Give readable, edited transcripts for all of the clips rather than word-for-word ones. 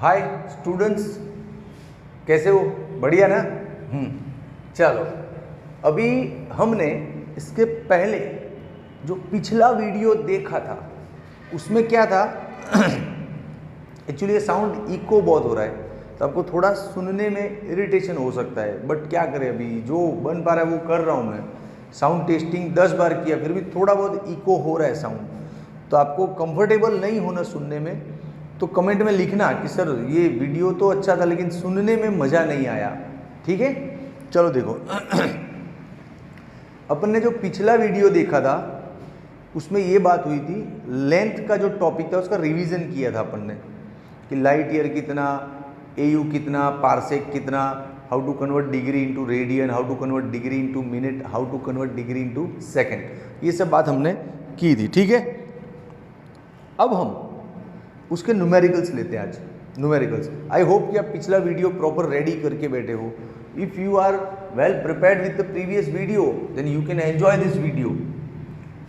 Hi students, कैसे हो? बढ़िया ना? चलो, अभी हमने इसके पहले जो पिछला वीडियो देखा था उसमें क्या था एक्चुअली ये साउंड इको बहुत हो रहा है तो आपको थोड़ा सुनने में इरिटेशन हो सकता है, बट क्या करें, अभी जो बन पा रहा है वो कर रहा हूँ मैं। साउंड टेस्टिंग 10 बार किया फिर भी थोड़ा बहुत इको हो रहा है साउंड, तो आपको कंफर्टेबल नहीं होना सुनने में तो कमेंट में लिखना कि सर ये वीडियो तो अच्छा था लेकिन सुनने में मज़ा नहीं आया। ठीक है, चलो देखो अपन ने जो पिछला वीडियो देखा था उसमें ये बात हुई थी, लेंथ का जो टॉपिक था उसका रिवीजन किया था अपन ने कि लाइट ईयर कितना, एयू कितना, पारसेक कितना, how to convert degree into radian, how to convert degree into minute, how to convert degree into second, ये सब बात हमने की थी। ठीक है, अब हम उसके न्यूमेरिकल्स लेते हैं आज। न्यूमेरिकल्स, आई होप कि आप पिछला वीडियो प्रॉपर रेडी करके बैठे हो। If you are well prepared with the previous video then you can enjoy this video,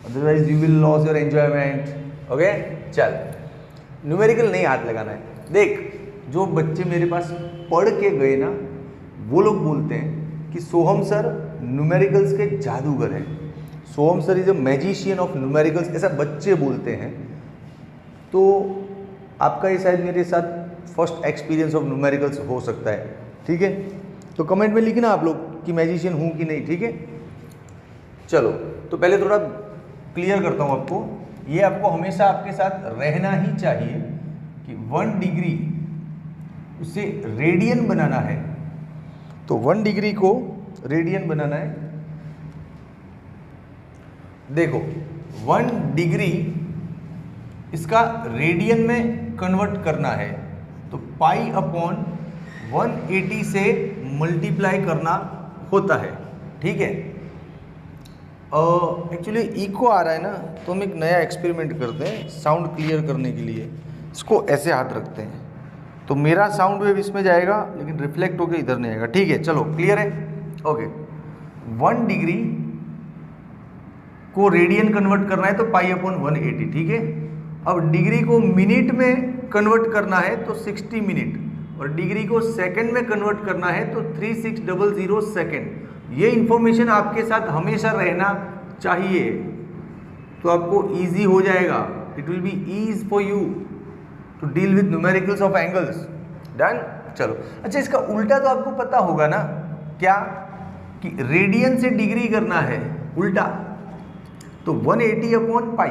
otherwise you will loss your enjoyment. Okay, चल न्यूमेरिकल नहीं हाथ लगाना है। देख, जो बच्चे मेरे पास पढ़ के गए ना वो लोग बोलते हैं कि सोहम सर न्यूमेरिकल्स के जादूगर हैं, Soham sir is a magician of numericals, ऐसा बच्चे बोलते हैं। तो आपका ये शायद मेरे साथ फर्स्ट एक्सपीरियंस ऑफ न्यूमेरिकल्स हो सकता है। ठीक है, तो कमेंट में लिखना आप लोग कि मैजिशियन हूँ कि नहीं। ठीक है, चलो तो पहले थोड़ा क्लियर करता हूँ आपको, ये आपको हमेशा आपके साथ रहना ही चाहिए कि 1 डिग्री उसे रेडियन बनाना है, तो 1 डिग्री को रेडियन बनाना है। देखो 1 डिग्री इसका रेडियन में कन्वर्ट करना है तो पाई अपॉन 180 से मल्टीप्लाई करना होता है। ठीक है, एक्चुअली इको आ रहा है ना तो हम एक नया एक्सपेरिमेंट करते हैं साउंड क्लियर करने के लिए। इसको ऐसे हाथ रखते हैं तो मेरा साउंड वेव इसमें जाएगा लेकिन रिफ्लेक्ट होकर इधर नहीं आएगा। ठीक है, चलो क्लियर है? ओके, 1 डिग्री को रेडियन कन्वर्ट करना है तो पाई अपॉन 180। ठीक है, अब डिग्री को मिनट में कन्वर्ट करना है तो 60 मिनट, और डिग्री को सेकंड में कन्वर्ट करना है तो 3600 सेकंड। ये इंफॉर्मेशन आपके साथ हमेशा रहना चाहिए तो आपको इजी हो जाएगा। It will be ease for you to deal with numericals of angles. Done? चलो, अच्छा इसका उल्टा तो आपको पता होगा ना, क्या कि रेडियन से डिग्री करना है उल्टा तो 180 अपॉन पाई,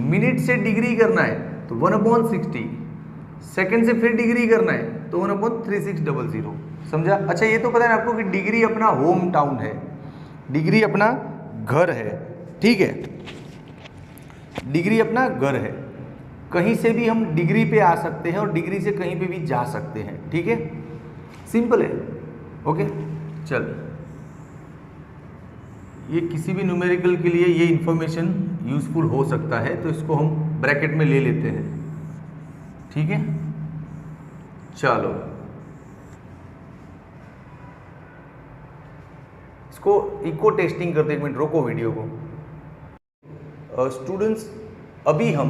मिनट से डिग्री करना है तो 1/60, सेकंड से फिर डिग्री करना है तो 1/3600। समझा? अच्छा ये तो पता है आपको कि डिग्री अपना होम टाउन है, डिग्री अपना घर है। ठीक है, डिग्री अपना घर है, कहीं से भी हम डिग्री पे आ सकते हैं और डिग्री से कहीं पे भी जा सकते हैं। ठीक है, सिंपल है। ओके, चल ये किसी भी न्यूमेरिकल के लिए ये इंफॉर्मेशन यूजफुल हो सकता है तो इसको हम ब्रैकेट में ले लेते हैं। ठीक है, चलो इसको इको टेस्टिंग करते, 1 मिनट रोको वीडियो को। स्टूडेंट्स, अभी हम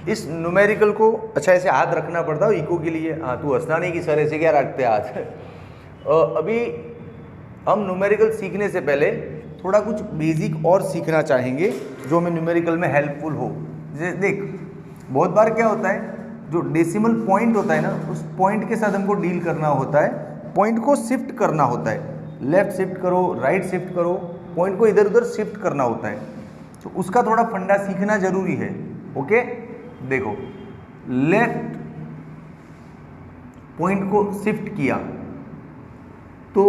इस न्यूमेरिकल को, अच्छा ऐसे हाथ रखना पड़ता है इको के लिए, हाँ तू हंसना नहीं कि सर ऐसे क्या रखते हाथ। अभी हम न्यूमेरिकल सीखने से पहले थोड़ा कुछ बेसिक और सीखना चाहेंगे जो हमें न्यूमेरिकल में हेल्पफुल हो। जैसे देख, बहुत बार क्या होता है, जो डेसिमल पॉइंट होता है ना उस पॉइंट के साथ हमको डील करना होता है, पॉइंट को शिफ्ट करना होता है, लेफ्ट शिफ्ट करो, राइट शिफ्ट करो, पॉइंट को इधर उधर शिफ्ट करना होता है, तो उसका थोड़ा फंडा सीखना जरूरी है। ओके, देखो लेफ्ट पॉइंट को शिफ्ट किया तो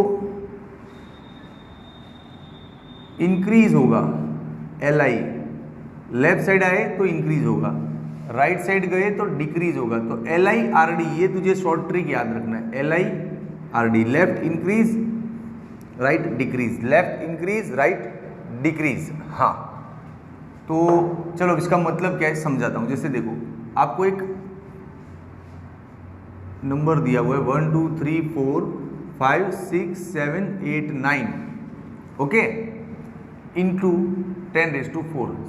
इंक्रीज होगा LI, लेफ्ट साइड आए तो इंक्रीज होगा, राइट साइड गए तो डिक्रीज होगा। तो LI RD, ये तुझे शॉर्ट ट्रिक याद रखना है, LI RD, left increase right decrease, left increase right decrease. हाँ, तो चलो इसका मतलब क्या है समझाता हूँ। जैसे देखो आपको एक नंबर दिया हुआ है 1 2 3 4 5 6 7 8 9, ओके, इंटू 10⁴।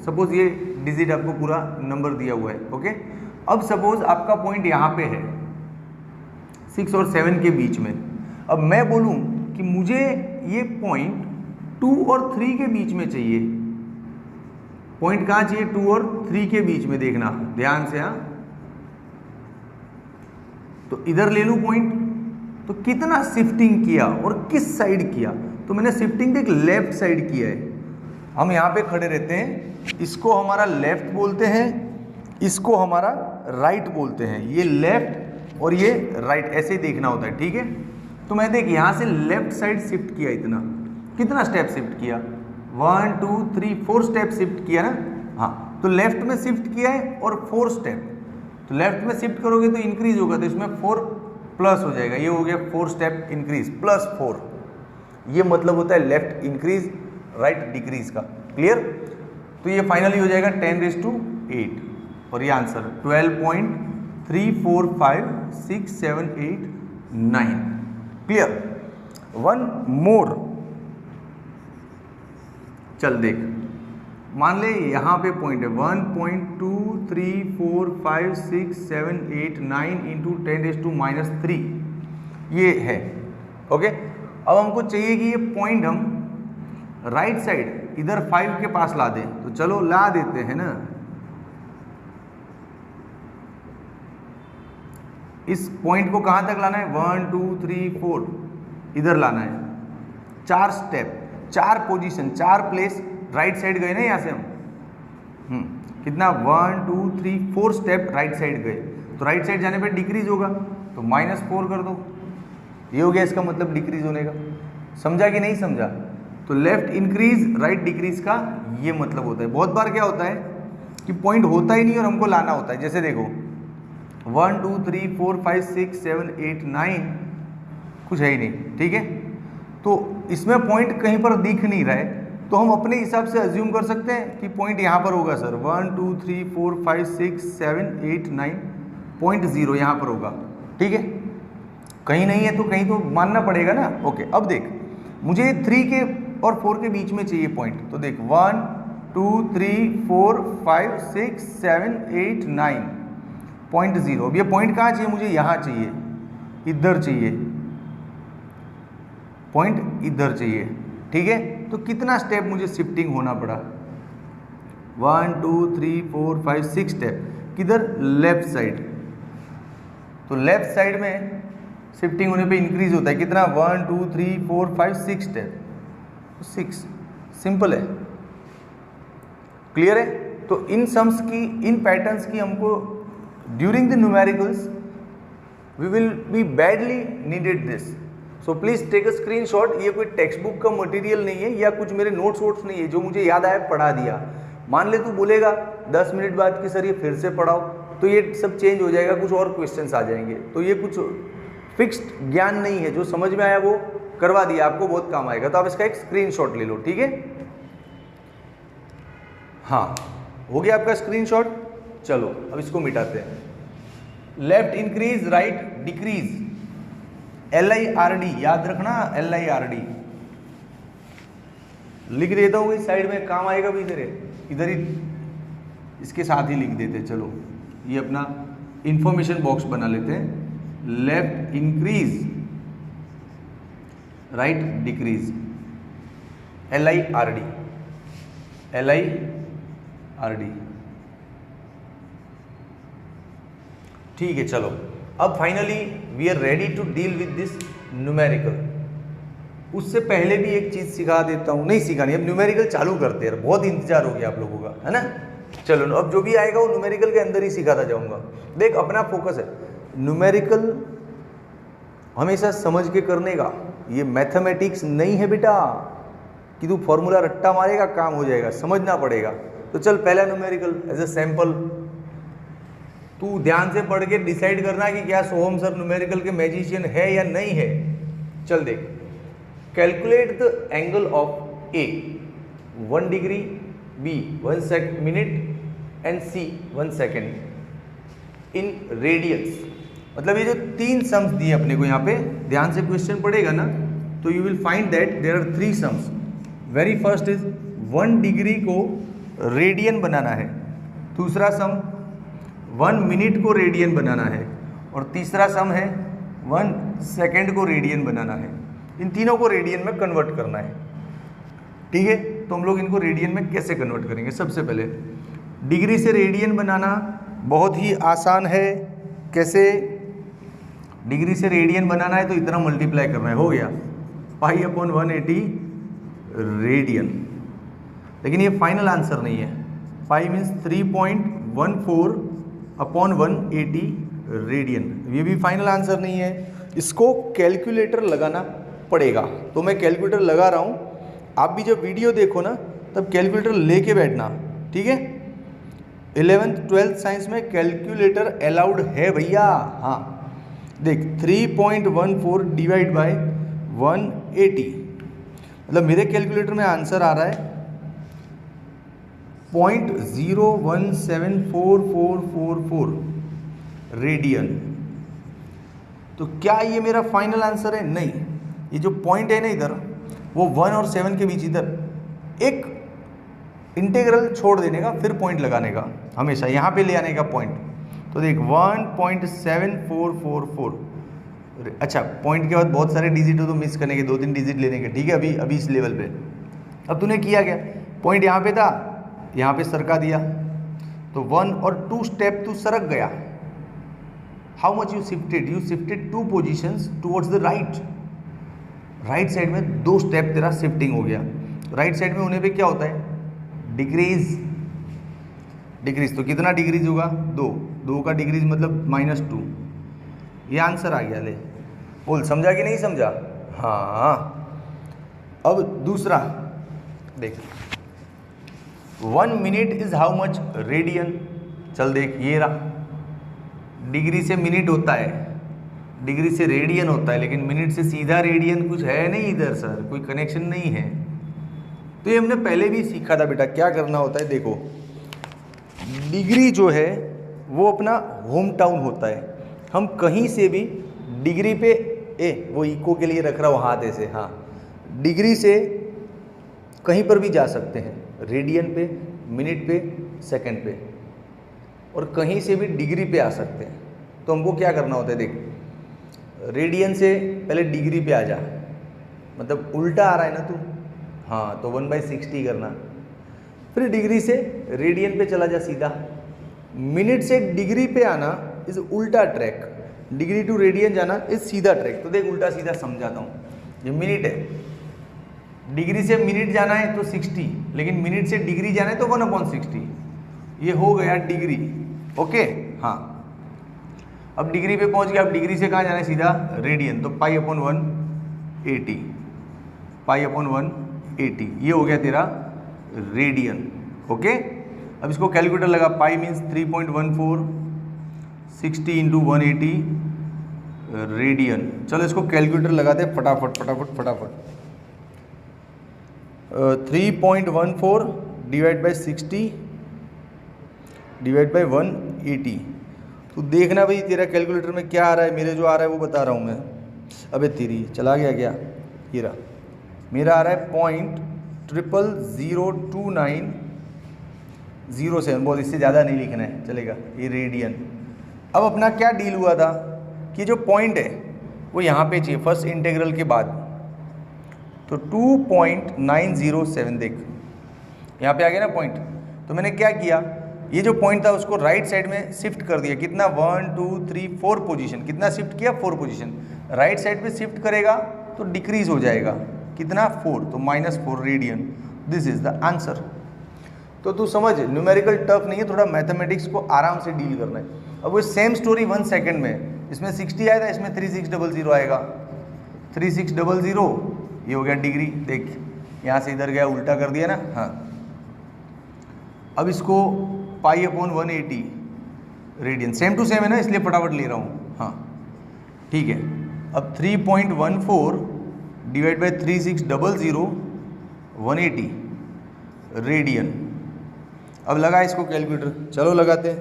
सपोज ये डिजिट आपको पूरा नंबर दिया हुआ है। ओके, अब सपोज आपका पॉइंट यहाँ पे है, 6 और 7 के बीच में। अब मैं बोलूं कि मुझे ये पॉइंट 2 और 3 के बीच में चाहिए। पॉइंट कहाँ चाहिए? 2 और 3 के बीच में, देखना ध्यान से। हाँ, तो इधर ले लूं पॉइंट, तो कितना शिफ्टिंग किया और किस साइड किया? तो मैंने शिफ्टिंग देख लेफ्ट साइड किया है। हम यहाँ पे खड़े रहते हैं, इसको हमारा लेफ्ट बोलते हैं, इसको हमारा राइट बोलते हैं। ये लेफ्ट और ये राइट, ऐसे ही देखना होता है, ठीक है। तो मैं देख यहाँ से लेफ्ट साइड शिफ्ट किया, इतना कितना स्टेप शिफ्ट किया? 1 2 3 4 स्टेप शिफ्ट किया ना। हाँ, तो लेफ्ट में शिफ्ट किया है और 4 स्टेप। तो लेफ्ट में शिफ्ट करोगे तो इंक्रीज होगा, तो इसमें 4 प्लस हो जाएगा, ये हो गया 4 स्टेप इंक्रीज प्लस 4। ये मतलब होता है लेफ्ट इंक्रीज राइट डिक्रीज का। क्लियर? तो ये फाइनली हो जाएगा 10⁸ और ये आंसर 12.345678 क्लियर? वन मोर, चल देख, मान ले यहाँ पे पॉइंट है 1.23456789 इंटू 10⁻³ ये है। ओके, अब हमको चाहिए कि ये पॉइंट हम राइट साइड इधर 5 के पास ला दें, तो चलो ला देते हैं ना। इस पॉइंट को कहाँ तक लाना है? 1 2 3 4 इधर लाना है। 4 step, 4 position, 4 place right side गए ना यहाँ से हम। कितना? 1 2 3 4 स्टेप राइट साइड गए, तो राइट साइड जाने पे डिक्रीज होगा, तो -4 कर दो। ये हो गया इसका मतलब डिक्रीज होने का। समझा कि नहीं समझा? तो लेफ्ट इंक्रीज राइट डिक्रीज का ये मतलब होता है। बहुत बार क्या होता है कि पॉइंट होता ही नहीं और हमको लाना होता है। जैसे देखो 1 2 3 4 5 6 7 8 9 कुछ है ही नहीं, ठीक है। तो इसमें पॉइंट कहीं पर दिख नहीं रहा है, तो हम अपने हिसाब से अज्यूम कर सकते हैं कि पॉइंट यहाँ पर होगा सर। 1 2 3 4 5 6 7 8 9 पॉइंट 0 यहाँ पर होगा, ठीक है। कहीं नहीं है तो कहीं तो मानना पड़ेगा ना। ओके, अब देख, मुझे 3 के और 4 के बीच में चाहिए पॉइंट, तो देख 1 2 3 4 5 6 7 8 9 पॉइंट 0। अब ये पॉइंट कहाँ चाहिए? मुझे यहाँ चाहिए, इधर चाहिए, पॉइंट इधर चाहिए, ठीक है। तो कितना स्टेप मुझे शिफ्टिंग होना पड़ा? 1 2 3 4 5 6 स्टेप। किधर? Left side. तो लेफ्ट साइड में शिफ्टिंग होने पे इंक्रीज होता है कितना? 1 2 3 4 5 6 स्टेप, 6। सिंपल है, क्लियर है। तो इन सम्स की, इन पैटर्न्स की हमको during the numericals we will be badly needed this. So please take a screenshot. ये कोई टेक्स्ट बुक का मटेरियल नहीं है या कुछ मेरे नोट्स वोट्स नहीं है, जो मुझे याद आया पढ़ा दिया। मान ले तू बोलेगा 10 मिनट बाद कि सर ये फिर से पढ़ाओ, तो ये सब चेंज हो जाएगा, कुछ और क्वेश्चंस आ जाएंगे। तो ये कुछ फिक्स्ड ज्ञान नहीं है, जो समझ में आया वो करवा दिया, आपको बहुत काम आएगा। तो आप इसका एक स्क्रीनशॉट ले लो, ठीक है। हाँ, हो गया आपका स्क्रीनशॉट। चलो अब इसको मिटाते हैं। Left increase right decrease, LIRD याद रखना, LIRD लिख देता हूँ इस साइड में, काम आएगा भी। इधर ही इसके साथ ही लिख देते। चलो ये अपना इंफॉर्मेशन बॉक्स बना लेते हैं। Left increase right decrease, LIRD, LIRD, ठीक है। चलो अब finally we are ready to deal with this numerical. उससे पहले भी एक चीज सिखा देता हूँ, नहीं सिखानी, अब न्यूमेरिकल चालू करते हैं। बहुत इंतजार हो गया आप लोगों का, है ना। चलो अब जो भी आएगा वो न्यूमेरिकल के अंदर ही सिखाता जाऊंगा। देख, अपना फोकस है न्यूमेरिकल हमेशा समझ के करने का। ये मैथमेटिक्स नहीं है बेटा कि तू फॉर्मूला रट्टा मारेगा काम हो जाएगा, समझना पड़ेगा। तो चल पहला न्यूमेरिकल एज ए सैंपल तू ध्यान से पढ़ के डिसाइड करना कि क्या सोहम सर न्यूमेरिकल के मैजिशियन है या नहीं है। चल देख, calculate the angle of A 1 degree, B 1 minute and C 1 second in radians. मतलब ये जो 3 सम्स दिए अपने को यहाँ पे, ध्यान से क्वेश्चन पढ़ेगा ना तो you will find that there are 3 sums. Very first is 1 degree को रेडियन बनाना है, दूसरा सम 1 मिनट को रेडियन बनाना है, और तीसरा सम है 1 सेकेंड को रेडियन बनाना है, इन तीनों को रेडियन में कन्वर्ट करना है। ठीक है, तो हम लोग इनको रेडियन में कैसे कन्वर्ट करेंगे? सबसे पहले डिग्री से रेडियन बनाना बहुत ही आसान है। कैसे? डिग्री से रेडियन बनाना है तो इतना मल्टीप्लाई करना है, हो गया पाई अपॉन 180 रेडियन। लेकिन ये फाइनल आंसर नहीं है, पाई मीन्स 3.14 अपॉन 180 रेडियन, ये भी फाइनल आंसर नहीं है। इसको कैलकुलेटर लगाना पड़ेगा, तो मैं कैलकुलेटर लगा रहा हूँ। आप भी जब वीडियो देखो ना तब कैलकुलेटर लेके बैठना, ठीक है। 11th 12th साइंस में कैलकुलेटर अलाउड है भैया। हाँ देख 3.14 डिवाइड बाय 180, मतलब मेरे कैलकुलेटर में आंसर आ रहा है 0.017444 रेडियन। तो क्या ये मेरा फाइनल आंसर है? नहीं, ये जो पॉइंट है ना इधर, वो 1 और 7 के बीच इधर एक इंटीग्रल छोड़ देने का, फिर पॉइंट लगाने का, हमेशा यहाँ पे ले आने का पॉइंट। तो देख 1.7444, अच्छा पॉइंट के बाद बहुत सारे डिजिट हो तो मिस करने के, 2-3 डिजिट लेने के, ठीक है। अभी इस लेवल पे अब तूने किया क्या? पॉइंट यहाँ पे था, यहाँ पे सरका दिया, तो 1 और 2 स्टेप तू सरक गया। How much you shifted? You shifted 2 positions towards the right. Right side में 2 स्टेप तेरा शिफ्टिंग हो गया। राइट साइड में होने पे क्या होता है? डिक्रीज। तो कितना डिक्रीज होगा? 2 का डिक्रीज मतलब -2। ये आंसर आ गया। ले बोल, समझा कि नहीं समझा? हाँ। अब दूसरा देख, 1 minute is how much radian. चल देख, ये रहा, डिग्री से मिनट होता है, डिग्री से रेडियन होता है, लेकिन मिनट से सीधा रेडियन कुछ है नहीं इधर सर, कोई कनेक्शन नहीं है। तो ये हमने पहले भी सीखा था बेटा, क्या करना होता है। देखो डिग्री जो है वो अपना होम टाउन होता है। हम कहीं से भी डिग्री पे वो इको के लिए रख रहा हूँ हाथ ऐसे, हाँ, डिग्री से कहीं पर भी जा सकते हैं, रेडियन पे, मिनट पे, सेकंड पे, और कहीं से भी डिग्री पे आ सकते हैं। तो हमको क्या करना होता है? देख, रेडियन से पहले डिग्री पे आ जा, मतलब उल्टा आ रहा है ना तू, हाँ, तो 1/60 करना, फिर डिग्री से रेडियन पे चला जा सीधा। मिनट से डिग्री पे आना इज उल्टा ट्रैक, डिग्री टू रेडियन जाना इज सीधा ट्रैक। तो देख उल्टा सीधा समझाता हूँ। ये मिनट है, डिग्री से मिनट जाना है तो 60, लेकिन मिनट से डिग्री जाना है तो 1/60। ये हो गया डिग्री, ओके। हाँ, अब डिग्री पे पहुंच गया। अब डिग्री से कहाँ जाना है? सीधा रेडियन, तो पाई अपॉन 180, पाई अपॉन 180, ये हो गया तेरा रेडियन, ओके। अब इसको कैलकुलेटर लगा, पाई मीन्स 3.14, 60 इंटू 180 रेडियन। चलो इसको कैलकुलेटर लगाते फटाफट फटाफट फटाफट। 3.14 डिवाइड बाई 60 डिवाइड बाई 180। तो देखना भाई तेरा कैलकुलेटर में क्या आ रहा है, मेरे जो आ रहा है वो बता रहा हूँ मैं। अबे तेरी चला गया क्या? ये रहा, मेरा आ रहा है 0.002907। बहुत, इससे ज़्यादा नहीं लिखना है, चलेगा। ये रेडियन। अब अपना क्या डील हुआ था कि जो पॉइंट है वो यहाँ पे चाहिए फर्स्ट इंटीग्रल के बाद, तो 2.907। देख यहाँ पे आ गया ना पॉइंट। तो मैंने क्या किया, ये जो पॉइंट था उसको राइट साइड में शिफ्ट कर दिया। कितना? 1 2 3 4 पोजीशन। कितना शिफ्ट किया? 4 पोजीशन। राइट साइड पे शिफ्ट करेगा तो डिक्रीज हो जाएगा। कितना? 4, तो -4 radian. This is the answer. तो तू समझ, न्यूमेरिकल टफ नहीं है, थोड़ा मैथमेटिक्स को आराम से डील करना है। अब वो सेम स्टोरी 1 सेकेंड में, इसमें 60 आया था, इसमें 3600 आएगा। 3600, ये हो गया डिग्री। देख यहाँ से इधर गया, उल्टा कर दिया ना, हाँ। अब इसको pi upon 180 radian, same to same है ना, इसलिए फटाफट ले रहा हूँ, हाँ ठीक है। अब 3.14 डिवाइड बाई 3600 180 रेडियन। अब लगा इसको कैलकुलेटर, चलो लगाते हैं।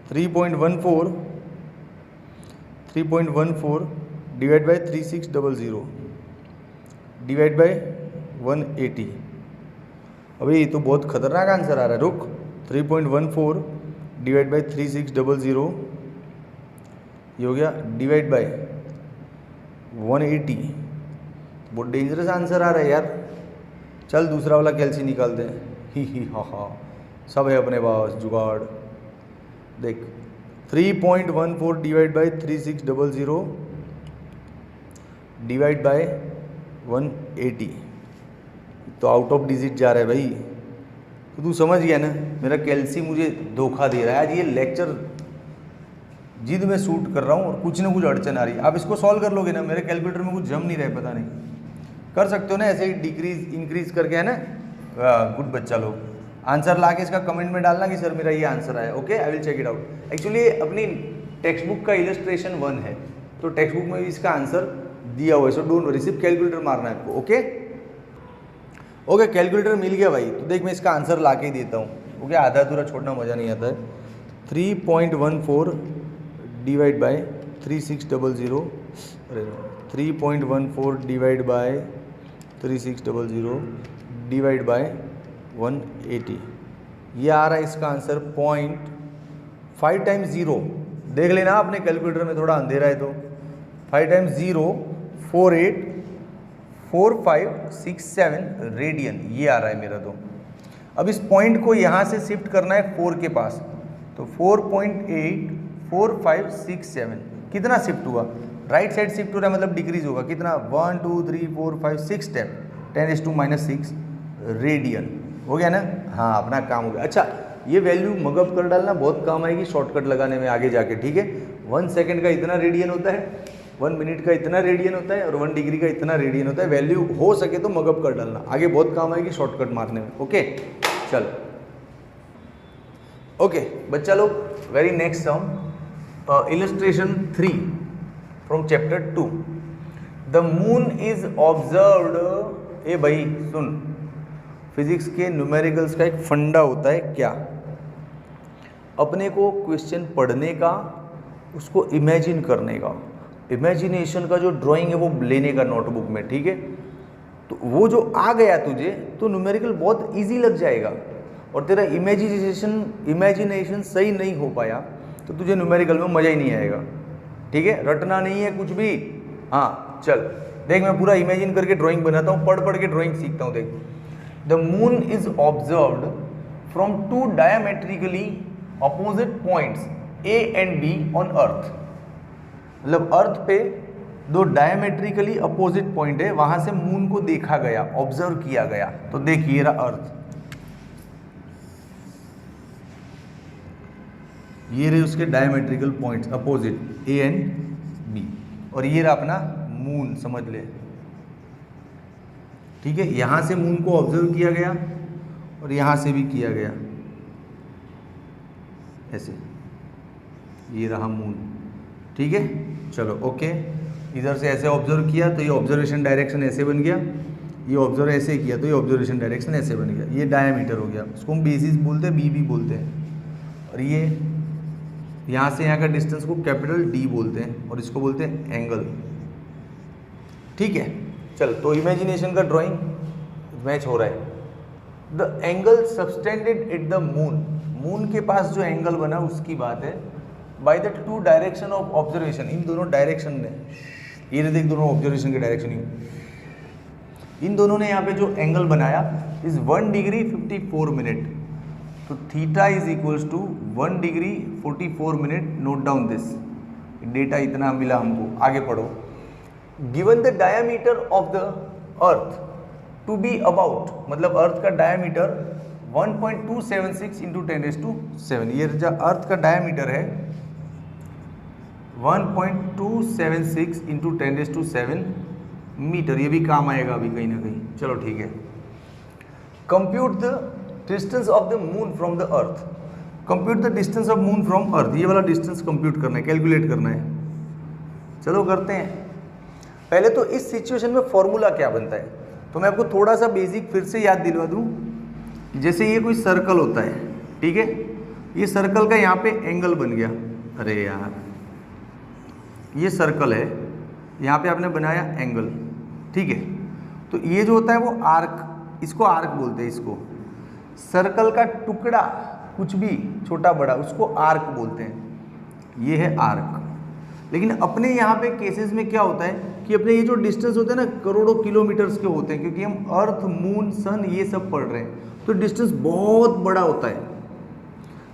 3.14 डिवाइड बाई 3600 डिवाइड बाई 180। अभी ये तो बहुत खतरनाक आंसर आ रहा है, रुक। 3.14 डिवाइड बाई 3600 ये हो गया डिवाइड बाय 180। बहुत डेंजरस आंसर आ रहा है यार। चल दूसरा वाला कैलसी निकालते हैं। ही हा सब है अपने पास जुगाड़। देख 3.14 डिवाइड बाय 3600 डिवाइड बाय 180, तो आउट ऑफ डिजिट जा रहा है भाई। तो तू समझ गया ना, मेरा कैलसी मुझे धोखा दे रहा है। आज ये लेक्चर जिद में शूट कर रहा हूँ और कुछ ना कुछ अड़चन आ रही है। आप इसको सॉल्व कर लोगे ना, मेरे कैलकुलेटर में कुछ जम नहीं रहा है, पता नहीं। कर सकते हो ना ऐसे ही डिक्रीज इंक्रीज करके, है ना। गुड बच्चा लोग। आंसर ला के इसका कमेंट में डालना कि सर मेरा ये आंसर आया। Okay, I will check it out. Actually अपनी टेक्स्ट बुक का इलस्ट्रेशन 1 है, तो टेक्स्ट बुक में भी इसका आंसर दिया हुआ है, सो डोंट वरी, सिर्फ कैलकुलेटर मारना है आपको। ओके ओके, कैलकुलेटर मिल गया भाई। तो देख मैं इसका आंसर ला के ही देता हूँ। ओके, आधा अधूरा छोड़ना मज़ा नहीं आता है। 3.14 डिवाइड बाय 3600, अरे 3.14 डिवाइड बाय 3600 डिवाइड बाय 180, ये आ रहा है इसका आंसर 0.5 टाइम्स 0। देख लेना अपने कैलकुलेटर में, थोड़ा अंधेरा है तो 5 टाइम्स 0 484567 रेडियन, ये आ रहा है मेरा। तो अब इस पॉइंट को यहाँ से शिफ्ट करना है 4 के पास, तो 4.84567 कितना शिफ्ट हुआ, राइट साइड शिफ्ट हो रहा है, मतलब डिक्रीज होगा कितना, 1 2 3 4 5 6 स्टेप, 10⁻⁻6 रेडियन। हो गया ना। हाँ, अपना काम हो गया। अच्छा, ये वैल्यू मगअप कर डालना, बहुत काम आएगी शॉर्टकट लगाने में आगे जाके, ठीक है। 1 सेकंड का इतना रेडियन होता है, 1 मिनट का इतना रेडियन होता है, और 1 डिग्री का इतना रेडियन होता है। वैल्यू हो सके तो मगअप कर डालना, आगे बहुत काम आएगी शॉर्टकट मारने में। ओके चल, ओके बच्चा लोग, very next sum, illustration 3 from chapter 2। The moon is observed. ए भाई सुन, फिजिक्स के न्यूमेरिकल्स का एक फंडा होता है क्या, अपने को क्वेश्चन पढ़ने का, उसको इमेजिन करने का, इमेजिनेशन का जो ड्राइंग है वो लेने का नोटबुक में, ठीक है। तो वो जो आ गया तुझे, तो न्यूमेरिकल बहुत इजी लग जाएगा। और तेरा इमेजिनेशन सही नहीं हो पाया तो तुझे न्यूमेरिकल में मज़ा ही नहीं आएगा, ठीक है। रटना नहीं है कुछ भी। हाँ चल देख, मैं पूरा इमेजिन करके ड्राइंग बनाता हूँ, पढ़ पढ़ के ड्राइंग सीखता हूँ। देख, the moon is observed from 2 diametrically opposite points A and be on earth. मतलब अर्थ पे 2 डायमेट्रिकली अपोजिट पॉइंट है, वहां से मून को देखा गया, ऑब्जर्व किया गया। तो देखिए रहा अर्थ, ये रहे उसके diametrical points opposite A and B, और ये रहा अपना मून, समझ ले, ठीक है। यहां से मून को ऑब्जर्व किया गया और यहां से भी किया गया, ऐसे, ये रहा मून, ठीक है। चलो ओके, इधर से ऐसे ऑब्जर्व किया तो ये ऑब्जर्वेशन डायरेक्शन ऐसे बन गया, ये ऑब्जर्व ऐसे किया तो ये ऑब्जर्वेशन डायरेक्शन ऐसे बन गया। ये डायमीटर हो गया, उसको हम बेसिस बोलते हैं, बी भी बोलते हैं। और ये यहाँ से यहाँ का डिस्टेंस को कैपिटल डी बोलते हैं, और इसको बोलते हैं एंगल, ठीक है। चल, तो इमेजिनेशन का ड्राइंग मैच हो रहा है। The angle subtended at the moon, moon के पास जो एंगल बना उसकी बात है। By the 2 direction of observation, इन दोनों डायरेक्शन में, ये देख दोनों ऑब्जर्वेशन के डायरेक्शन, इन दोनों ने यहाँ पे जो एंगल बनाया इज 1 डिग्री 54 मिनट। तो theta is equals to 1 degree 44 minute. Note down this, data इतना मिला हमको, आगे पढ़ो। Given the diameter of the earth to be about, मतलब अर्थ का डायमीटर 1.276 इंटू 10⁻⁷। ये जो अर्थ का डायमीटर है 1.276 इंटू 10⁻⁷ मीटर, ये भी काम आएगा अभी कहीं ना कहीं। चलो ठीक है। Compute the distance of the moon from the earth, compute the distance of moon from earth, ये वाला डिस्टेंस कंप्यूट करना है, कैलकुलेट करना है। चलो करते हैं। पहले तो इस सिचुएशन में फॉर्मूला क्या बनता है, तो मैं आपको थोड़ा सा बेसिक फिर से याद दिलवा दूं। जैसे ये कोई सर्कल होता है, ठीक है, ये सर्कल का यहाँ पे एंगल बन गया, अरे यार ये सर्कल है, यहाँ पे आपने बनाया एंगल, ठीक है। तो ये जो होता है वो आर्क, इसको आर्क बोलते हैं, इसको सर्कल का टुकड़ा कुछ भी छोटा बड़ा उसको आर्क बोलते हैं, ये है आर्क। लेकिन अपने यहाँ पे केसेस में क्या होता है कि अपने ये जो डिस्टेंस होते हैं ना करोड़ों किलोमीटर्स के होते हैं, क्योंकि हम अर्थ, मून, सन ये सब पढ़ रहे हैं, तो डिस्टेंस बहुत बड़ा होता है।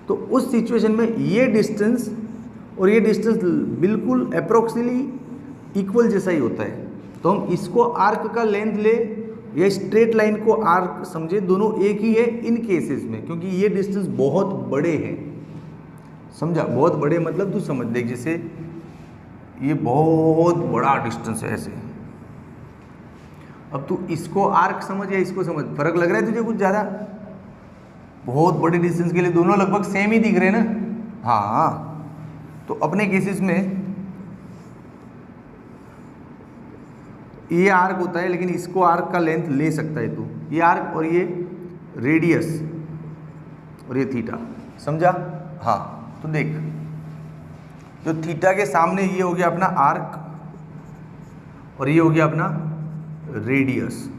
तो उस सिचुएशन में ये डिस्टेंस और ये डिस्टेंस बिल्कुल अप्रोक्सीमेटली इक्वल जैसा ही होता है। तो हम इसको आर्क का लेंथ ले या स्ट्रेट लाइन को आर्क समझे, दोनों एक ही है इन केसेस में, क्योंकि ये डिस्टेंस बहुत बड़े हैं। समझा? बहुत बड़े मतलब तू समझ देख, जैसे ये बहुत बड़ा डिस्टेंस है ऐसे। अब तू इसको आर्क समझ या इसको समझ, फर्क लग रहा है तुझे कुछ ज़्यादा? बहुत बड़े डिस्टेंस के लिए दोनों लगभग सेम ही दिख रहे हैं ना। हाँ, तो अपने केसेस में ये आर्क होता है, लेकिन इसको आर्क का लेंथ ले सकता है तू, ये आर्क और ये रेडियस और ये थीटा। समझा? हाँ, तो देख, जो थीटा के सामने ये हो गया अपना आर्क और ये हो गया अपना रेडियस।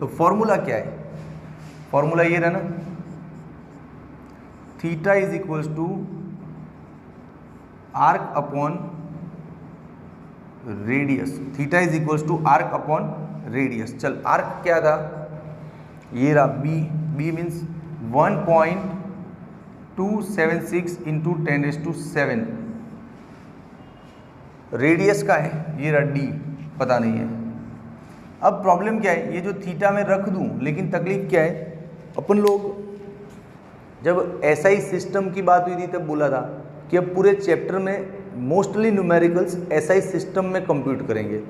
तो फॉर्मूला क्या है? फॉर्मूला ये रहा ना, theta is equals to arc upon radius. Theta is equals to arc upon radius. चल, आर्क क्या था? ये रहा B. B means 1.276 into 10⁷. Radius का है ये रहा डी, पता नहीं है। अब प्रॉब्लम क्या है, ये जो थीटा में रख दूं, लेकिन तकलीफ क्या है, अपन लोग जब एसआई सिस्टम की बात हुई थी तब बोला था कि अब पूरे चैप्टर में मोस्टली न्यूमेरिकल्स एसआई सिस्टम में कंप्यूट करेंगे।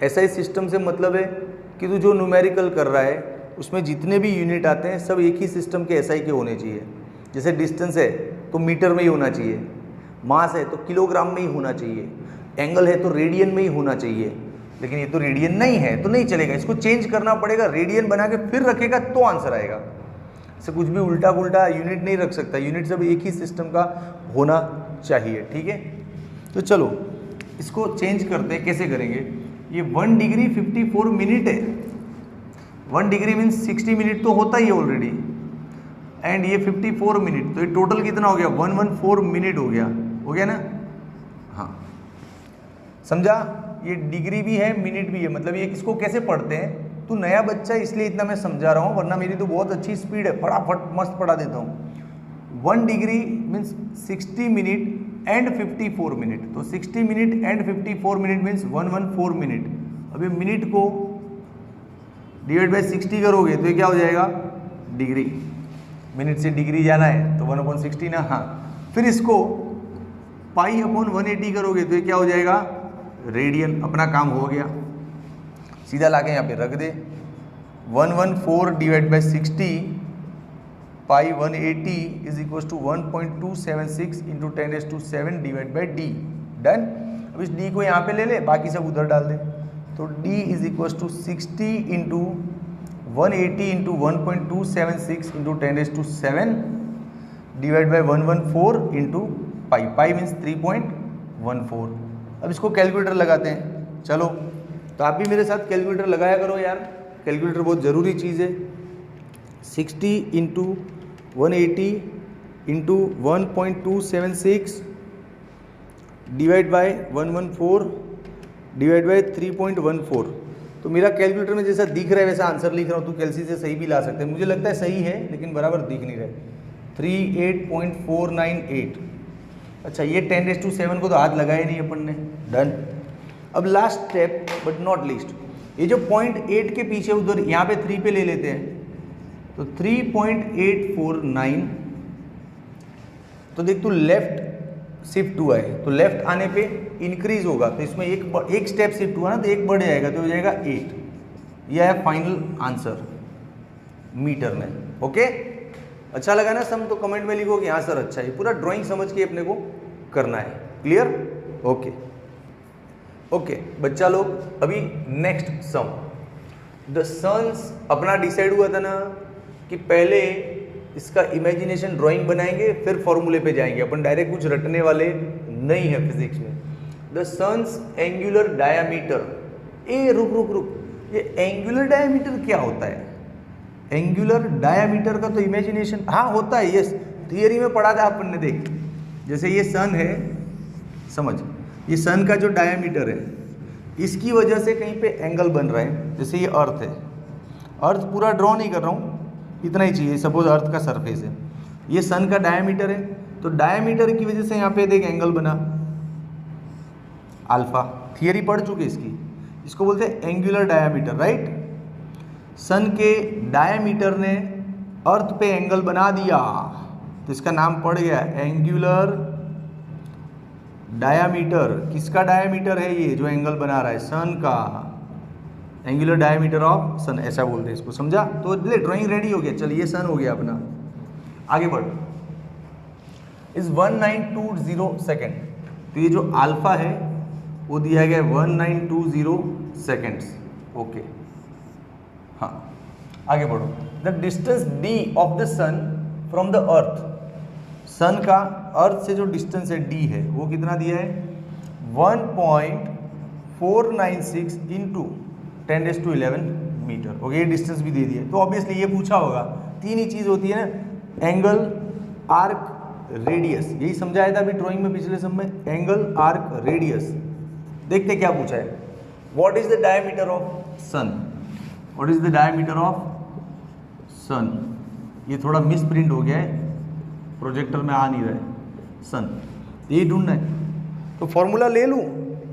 एसआई सिस्टम से मतलब है कि तू जो न्यूमेरिकल कर रहा है उसमें जितने भी यूनिट आते हैं सब एक ही सिस्टम के एसआई के होने चाहिए। जैसे डिस्टेंस है तो मीटर में ही होना चाहिए, मास है तो किलोग्राम में ही होना चाहिए, एंगल है तो रेडियन में ही होना चाहिए। लेकिन ये तो रेडियन नहीं है तो नहीं चलेगा, इसको चेंज करना पड़ेगा, रेडियन बना के फिर रखेगा तो आंसर आएगा। से कुछ भी उल्टा पुल्टा यूनिट नहीं रख सकता, यूनिट सब एक ही सिस्टम का होना चाहिए। ठीक है, तो चलो इसको चेंज करते हैं। कैसे करेंगे? ये 1 डिग्री 54 मिनट है। 1 डिग्री मीन्स 60 मिनट तो होता ही है ऑलरेडी, एंड ये 54 मिनट, तो ये टोटल कितना हो गया? 114 मिनट हो गया ना। हाँ, समझा? ये डिग्री भी है, मिनट भी है, मतलब ये इसको कैसे पढ़ते हैं? तू नया बच्चा इसलिए इतना मैं समझा रहा हूँ, वरना मेरी तो बहुत अच्छी स्पीड है, फटाफट मस्त पढ़ा देता हूँ। 1 degree means 60 minute and 54 minute, तो 60 minute and 54 minute means 114 minute. अब ये मिनट को डिवाइड बाई 60 करोगे तो ये क्या हो जाएगा? डिग्री। मिनट से डिग्री जाना है तो 1/60 ना। हाँ, फिर इसको पाई अपॉन 180 करोगे तो ये क्या हो जाएगा? रेडियन। अपना काम हो गया, सीधा लाके यहाँ पे रख दे। 114 divide by 60 pi 180 is equal to 1.276 into 10⁷ divide by D. Done. अब इस डी को यहाँ पे ले ले, बाकी सब उधर डाल दे। तो D is equal to 60 into 180 into 1.276 into 10⁷ divide by 114 into pi. Pi means 3.14। अब इसको कैलकुलेटर लगाते हैं। चलो, तो आप भी मेरे साथ कैलकुलेटर लगाया करो यार, कैलकुलेटर बहुत ज़रूरी चीज़ है। 60 into 180 into 1.276 divide by 114 divide by 3.14। तो मेरा कैलकुलेटर में जैसा दिख रहा है वैसा आंसर लिख रहा हूँ। तो कैलसी से सही भी ला सकते हैं, मुझे लगता है सही है, लेकिन बराबर दिख नहीं रहा है। 38.498। अच्छा, ये 10⁷ को तो हाथ लगाया नहीं अपन ने। डन। अब last step but not least, ये जो 0.8 के पीछे उधर यहाँ पे 3 पे ले लेते हैं, तो 3.849। तो देख, तू लेफ्ट शिफ्ट हुआ है तो लेफ्ट आने पे इंक्रीज होगा, तो इसमें एक स्टेप शिफ्ट हुआ ना तो एक बढ़ जाएगा, तो हो जाएगा 8। यह है फाइनल आंसर मीटर में। ओके, अच्छा लगा ना सम? तो कमेंट में लिखो कि हाँ सर अच्छा है। पूरा ड्राइंग समझ के अपने को करना है। क्लियर? ओके ओके बच्चा लोग, अभी नेक्स्ट सम। द सन्स अपना डिसाइड हुआ था ना कि पहले इसका इमेजिनेशन ड्राइंग बनाएंगे फिर फॉर्मूले पे जाएंगे। अपन डायरेक्ट कुछ रटने वाले नहीं है फिजिक्स में। The sun's angular diameter. रुक रुक रुक, ये एंगुलर डायामीटर क्या होता है? एंगुलर डायामीटर का तो इमेजिनेशन हाँ होता है, यस, थियरी में पढ़ा था अपन ने। देख, जैसे ये सन है, समझ, ये सन का जो डायमीटर है इसकी वजह से कहीं पे एंगल बन रहा है। जैसे ये अर्थ है, अर्थ पूरा ड्रॉ नहीं कर रहा हूँ, इतना ही चाहिए। सपोज अर्थ का सरफेस है, ये सन का डायमीटर है, तो डायमीटर की वजह से यहाँ पे देख एंगल बना अल्फा। थियरी पढ़ चुके इसकी, इसको बोलते हैं एंगुलर डायमीटर, राइट। सन के डायमीटर ने अर्थ पे एंगल बना दिया, तो इसका नाम पड़ गया एंगुलर डायमीटर। किसका डायमीटर है ये जो एंगल बना रहा है? सन का। एंगुलर डायमीटर ऑफ सन, ऐसा बोलते हैं इसको, समझा? तो ले ड्राइंग रेडी हो गया। चलिए ये सन हो गया अपना, आगे बढ़। इस 1920 सेकेंड, तो ये जो अल्फा है वो दिया गया 1920 सेकेंड्स। ओके, हाँ आगे बढ़ो। The distance d of the sun from the earth, sun का अर्थ से जो डिस्टेंस है d है वो कितना दिया है? 1.496 इंटू 10⁻11 मीटर। ओके, ये डिस्टेंस भी दे दिया। तो ऑब्वियसली ये पूछा होगा, तीन ही चीज होती है ना, एंगल, आर्क, रेडियस। यही समझाया था अभी ड्राइंग में पिछले सब में, एंगल, आर्क, रेडियस। देखते क्या पूछा है। What is the diameter of sun? What is the diameter of sun? ये थोड़ा मिस प्रिंट हो गया है, प्रोजेक्टर में आ नहीं रहा है सन, यही ढूंढना है। तो फॉर्मूला ले लूं,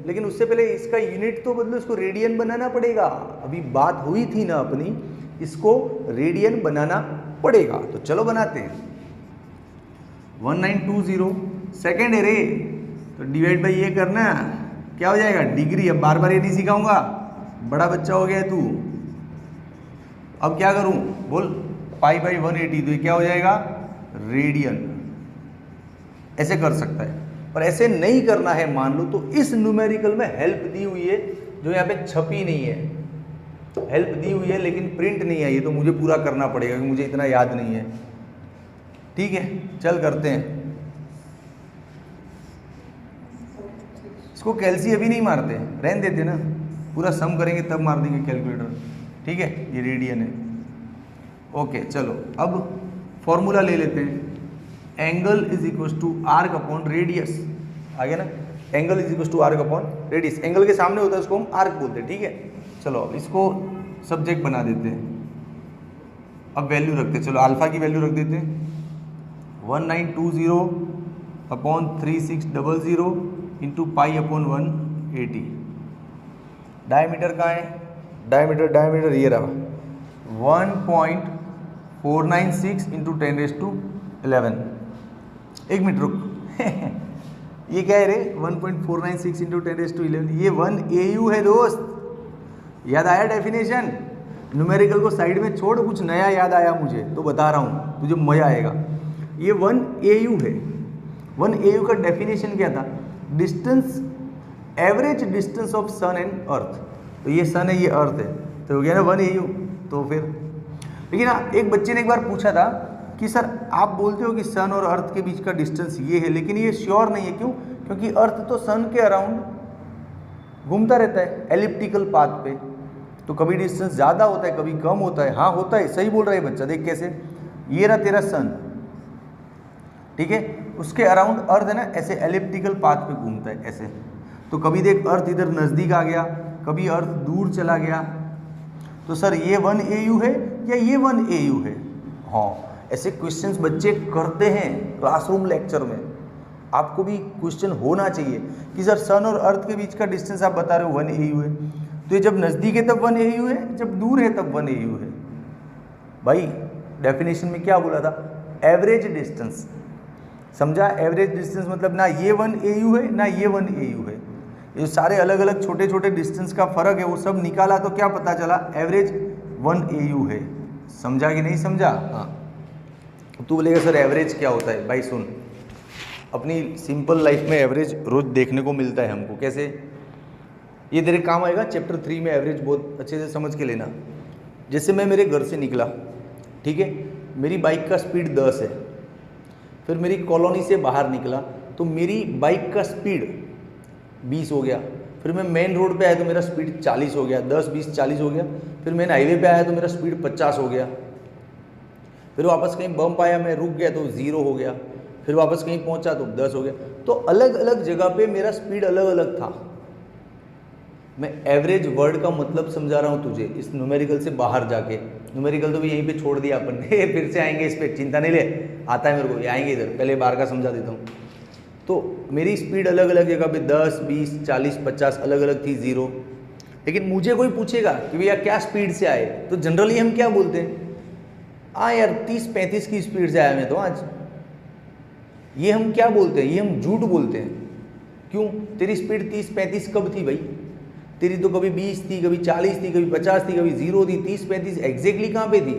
लेकिन उससे पहले इसका यूनिट तो बदलो, इसको रेडियन बनाना पड़ेगा। अभी बात हुई थी ना अपनी, इसको रेडियन बनाना पड़ेगा। तो चलो बनाते हैं। 1920 सेकेंड है रे, तो डिवाइड बाई ये करना, क्या हो जाएगा? डिग्री। अब बार बार ये नहीं सिखाऊंगा, बड़ा बच्चा हो गया तू। अब क्या करूं बोल? पाई बाई 180, तो ये क्या हो जाएगा? रेडियन। ऐसे कर सकता है, पर ऐसे नहीं करना है मान लो, तो इस न्यूमेरिकल में हेल्प दी हुई है जो यहाँ पे छपी नहीं है। हेल्प दी हुई है लेकिन प्रिंट नहीं है, ये तो मुझे पूरा करना पड़ेगा क्योंकि मुझे इतना याद नहीं है। ठीक है, चल करते हैं इसको। कैलसी अभी नहीं मारते, रहने देते ना, पूरा सम करेंगे तब मार देंगे कैलकुलेटर। ठीक है, ये रेडियन है। ओके चलो, अब फॉर्मूला ले लेते हैं। Angle is equal to arc upon radius. आ गया ना, angle is equal to arc upon radius. Angle के सामने होता है उसको हम आर्क बोलते हैं। ठीक है, चलो अब इसको सब्जेक्ट बना देते हैं। अब वैल्यू रखते हैं, चलो अल्फा की वैल्यू रख देते हैं 1920 upon 3600 into pi upon 180। Diameter कहाँ है? डायमीटर ये रहा 1.496 इंटू 10⁻11। एक मिनट रुक ये क्या है रे? 1.496 इंटू 10⁻11, ये 1 AU है दोस्त। याद आया डेफिनेशन? न्यूमेरिकल को साइड में छोड़, कुछ नया याद आया मुझे तो बता रहा हूँ, तुझे मजा आएगा। ये 1 AU है। 1 AU का डेफिनेशन क्या था? Distance, average distance of sun and earth. तो ये सन है, ये अर्थ है, तो हो गया ना 1 AU। तो फिर लेकिन एक बच्चे ने एक बार पूछा था कि सर आप बोलते हो कि सन और अर्थ के बीच का डिस्टेंस ये है, लेकिन ये श्योर नहीं है। क्यों? क्योंकि अर्थ तो सन के अराउंड घूमता रहता है एलिप्टिकल पाथ पे, तो कभी डिस्टेंस ज़्यादा होता है, कभी कम होता है। हाँ होता है, सही बोल रहा है बच्चा। देख कैसे, ये रहा तेरा सन, ठीक है, उसके अराउंड अर्थ है ना, ऐसे एलिप्टिकल पाथ पे घूमता है ऐसे। तो कभी देख अर्थ इधर नज़दीक आ गया, कभी अर्थ दूर चला गया। तो सर ये 1 AU है या ये 1 AU है? हाँ, ऐसे क्वेश्चंस बच्चे करते हैं क्लासरूम लेक्चर में। आपको भी क्वेश्चन होना चाहिए कि सर सन और अर्थ के बीच का डिस्टेंस आप बता रहे हो 1 AU है, तो ये जब नज़दीक है तब 1 AU है, जब दूर है तब 1 AU है। भाई डेफिनेशन में क्या बोला था? Average distance. समझा? एवरेज डिस्टेंस मतलब ना ये 1 AU है ना ये 1 AU है। ये सारे अलग अलग छोटे छोटे डिस्टेंस का फर्क है, वो सब निकाला तो क्या पता चला? एवरेज 1 AU है। समझा कि नहीं समझा? हाँ। तू बोलेगा सर एवरेज क्या होता है? भाई सुन, अपनी सिंपल लाइफ में एवरेज रोज देखने को मिलता है हमको। कैसे? ये तेरे काम आएगा चैप्टर 3 में। एवरेज बहुत अच्छे से समझ के लेना। जैसे मैं मेरे घर से निकला, ठीक है, मेरी बाइक का स्पीड 10 है, फिर मेरी कॉलोनी से बाहर निकला तो मेरी बाइक का स्पीड 20 हो गया, फिर मैं मेन रोड पे आया तो मेरा स्पीड 40 हो गया, 10 20 40 हो गया, फिर मैं हाईवे पे आया तो मेरा स्पीड 50 हो गया, फिर वापस कहीं बम्प आया, मैं रुक गया तो 0 हो गया, फिर वापस कहीं पहुंचा तो 10 हो गया। तो अलग अलग जगह पे मेरा स्पीड अलग अलग था। मैं एवरेज वर्ड का मतलब समझा रहा हूँ तुझे इस न्यूमेरिकल से बाहर जाके। न्यूमेरिकल तो भी यहीं पे छोड़ दिया अपन ने फिर से आएंगे इस पर, चिंता नहीं ले, आता है मेरे को, ये आएंगे इधर, पहले बाहर का समझा देता हूँ। तो मेरी स्पीड अलग अलग जगह पे 10, 20, 40, 50 अलग अलग थी, 0। लेकिन मुझे कोई पूछेगा कि भैया क्या स्पीड से आए, तो जनरली हम क्या बोलते हैं, हाँ यार 30-35 की स्पीड से आया मैं तो आज। ये हम क्या बोलते हैं, ये हम झूठ बोलते हैं। क्यों? तेरी स्पीड 30-35 कब थी भाई? तेरी तो कभी 20 थी, कभी 40 थी, कभी 50 थी, कभी 0 थी। 30-35 एग्जैक्टली कहाँ पे थी?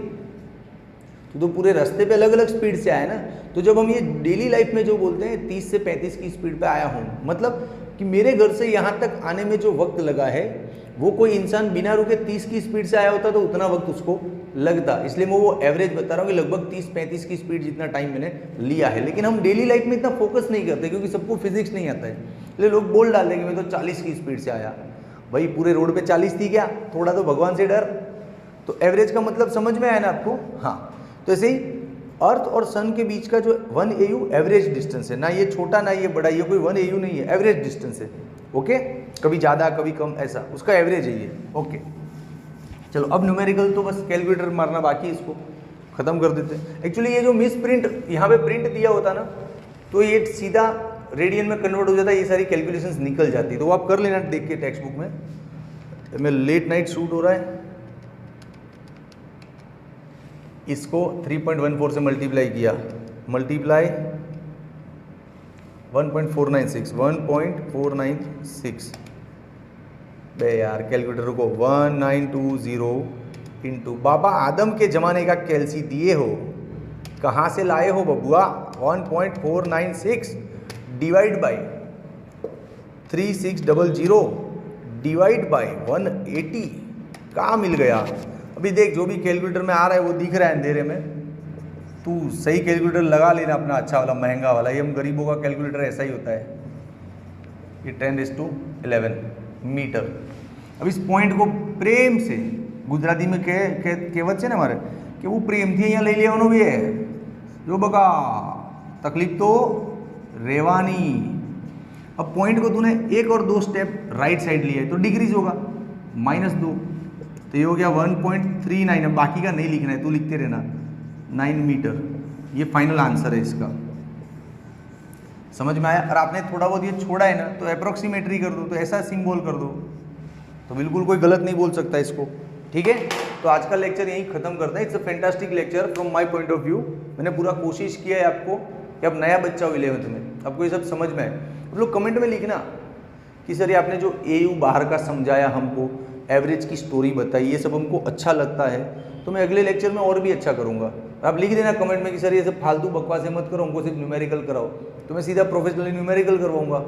तो पूरे रास्ते पे अलग अलग स्पीड से आया ना। तो जब हम ये डेली लाइफ में जो बोलते हैं 30 से 35 की स्पीड पे आया हूँ, मतलब कि मेरे घर से यहाँ तक आने में जो वक्त लगा है, वो कोई इंसान बिना रुके 30 की स्पीड से आया होता तो उतना वक्त उसको लगता। इसलिए मैं वो एवरेज बता रहा हूँ कि लगभग 30-35 की स्पीड जितना टाइम मैंने लिया है। लेकिन हम डेली लाइफ में इतना फोकस नहीं करते क्योंकि सबको फिजिक्स नहीं आता है, इसलिए लोग बोल डालते हैं कि मैं तो 40 की स्पीड से आया। भाई पूरे रोड पे 40 थी क्या? थोड़ा तो भगवान से डर। तो एवरेज का मतलब समझ में आया ना आपको? हाँ। तो ऐसे ही अर्थ और सन के बीच का जो 1 AU एवरेज डिस्टेंस है, ना ये छोटा ना ये बड़ा, ये कोई 1 AU नहीं है, एवरेज डिस्टेंस है। ओके, कभी ज़्यादा कभी कम, ऐसा उसका एवरेज है ये। ओके चलो, अब न्यूमेरिकल तो बस कैलकुलेटर मारना बाकी है, इसको खत्म कर देते हैं। एक्चुअली ये जो मिस प्रिंट यहाँ पे प्रिंट दिया होता ना, तो ये सीधा रेडियन में कन्वर्ट हो जाता है, ये सारी कैलकुलेशंस निकल जाती है। तो वो आप कर लेना देख के टेक्स्ट बुक में। मैं लेट नाइट शूट हो रहा है, इसको 3.14 से मल्टीप्लाई किया, मल्टीप्लाई 1.496 बे यार कैलकुलेटर को 1920 इंटू बाबा आदम के ज़माने का कैलसी दिए हो, कहाँ से लाए हो बबुआ? 1.496 डिवाइड बाई 3600 डिवाइड बाई 180, कहाँ मिल गया? अभी देख जो भी कैलकुलेटर में आ रहा है वो दिख रहा है अंधेरे में, तू सही कैलकुलेटर लगा लेना अपना, अच्छा वाला महंगा वाला। ये हम गरीबों का कैलकुलेटर ऐसा ही होता है, ये 10⁻11 मीटर। अब इस पॉइंट को प्रेम से, गुजराती में कहेवत છે ને મારે કે वो प्रेम थी અહીંયા લઈ લેવાનું भी है, जो बका तकलीफ तो रेवानी। अब पॉइंट को तूने 1 और 2 स्टेप राइट साइड लिया है तो डिग्रीज होगा, -2, तो ये हो गया 1.39। अब बाकी का नहीं लिखना है, तू लिखते रहना, 9 मीटर। ये फाइनल आंसर है इसका। समझ में आया? और आपने थोड़ा बहुत ये छोड़ा है ना, तो अप्रोक्सीमेटरी कर दो, तो ऐसा सिंबल कर दो, तो बिल्कुल कोई गलत नहीं बोल सकता इसको। ठीक है, तो आज का लेक्चर यहीं खत्म करते हैं। It's a fantastic lecture from my point of view. मैंने पूरा कोशिश किया है आपको कि अब नया बच्चा हो 11th में, आपको ये सब समझ में आए। आप लोग कमेंट में लिखना कि सर ये आपने जो AU बाहर का समझाया, हमको एवरेज की स्टोरी बताई, ये सब हमको अच्छा लगता है, तो मैं अगले लेक्चर में और भी अच्छा करूँगा। आप लिख देना कमेंट में कि सर ये सब फालतू बकवासें मत करो, हमको सिर्फ न्यूमेरिकल कराओ, तो मैं सीधा प्रोफेशनली न्यूमेरिकल करवाऊँगा।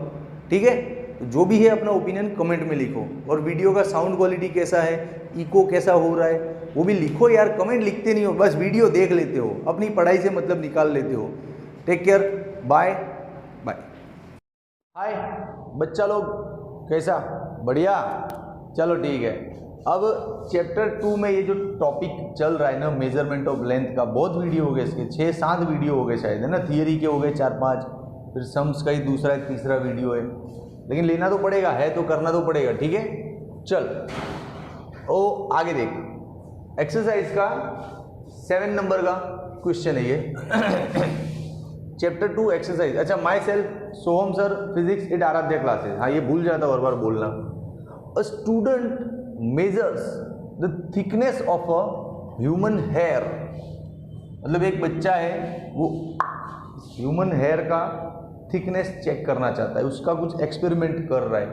ठीक है, तो जो भी है अपना ओपिनियन कमेंट में लिखो, और वीडियो का साउंड क्वालिटी कैसा है, इको कैसा हो रहा है, वो भी लिखो यार। कमेंट लिखते नहीं हो, बस वीडियो देख लेते हो, अपनी पढ़ाई से मतलब निकाल लेते हो। Take care, bye bye. Hi बच्चा लोग, कैसा? बढ़िया, चलो ठीक है। अब चैप्टर 2 में ये जो टॉपिक चल रहा है ना, मेजरमेंट ऑफ लेंथ का, बहुत वीडियो हो गए इसके, 6-7 वीडियो हो गए शायद, है ना। थियरी के हो गए 4-5, फिर सम्स का ही दूसरा तीसरा वीडियो है, लेकिन लेना तो पड़ेगा, है तो करना तो पड़ेगा। ठीक है, चल ओ आगे देख, एक्सरसाइज का 7 नंबर का क्वेश्चन है ये चैप्टर 2 एक्सरसाइज। अच्छा, myself Soham sir physics at Aaradhya classes. हाँ, ये भूल जाता हूँ बार बोलना। A student measures the thickness of a human hair, मतलब एक बच्चा है वो ह्यूमन हेयर का थिकनेस चेक करना चाहता है, उसका कुछ एक्सपेरिमेंट कर रहा है।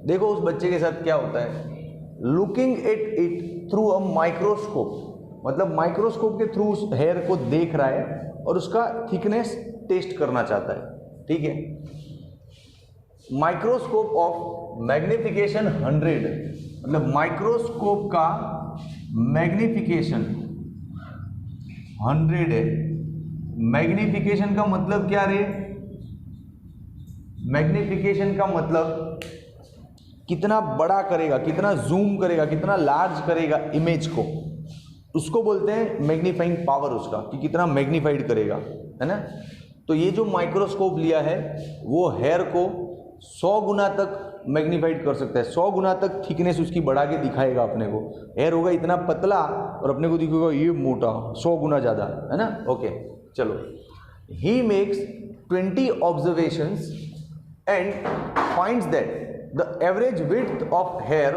देखो उस बच्चे के साथ क्या होता है। Looking at it through a microscope, मतलब माइक्रोस्कोप के थ्रू उस हेयर को देख रहा है और उसका थिकनेस टेस्ट करना चाहता है। ठीक है, माइक्रोस्कोप ऑफ मैग्निफिकेशन 100, मतलब माइक्रोस्कोप का मैग्निफिकेशन 100 है। मैग्निफिकेशन का मतलब क्या रे? मैग्निफिकेशन का मतलब कितना बड़ा करेगा, कितना जूम करेगा, कितना लार्ज करेगा इमेज को, उसको बोलते हैं मैग्नीफाइंग पावर उसका, कि कितना मैग्नीफाइड करेगा, है ना। तो ये जो माइक्रोस्कोप लिया है वो हेयर को 100 गुना तक मैग्नीफाइड कर सकता है, 100 गुना तक थिकनेस उसकी बढ़ा के दिखाएगा अपने को। हेयर होगा इतना पतला और अपने को दिखेगा ये मोटा, 100 गुना ज़्यादा, है ना। ओके चलो, he makes 20 observations and finds that the average width of here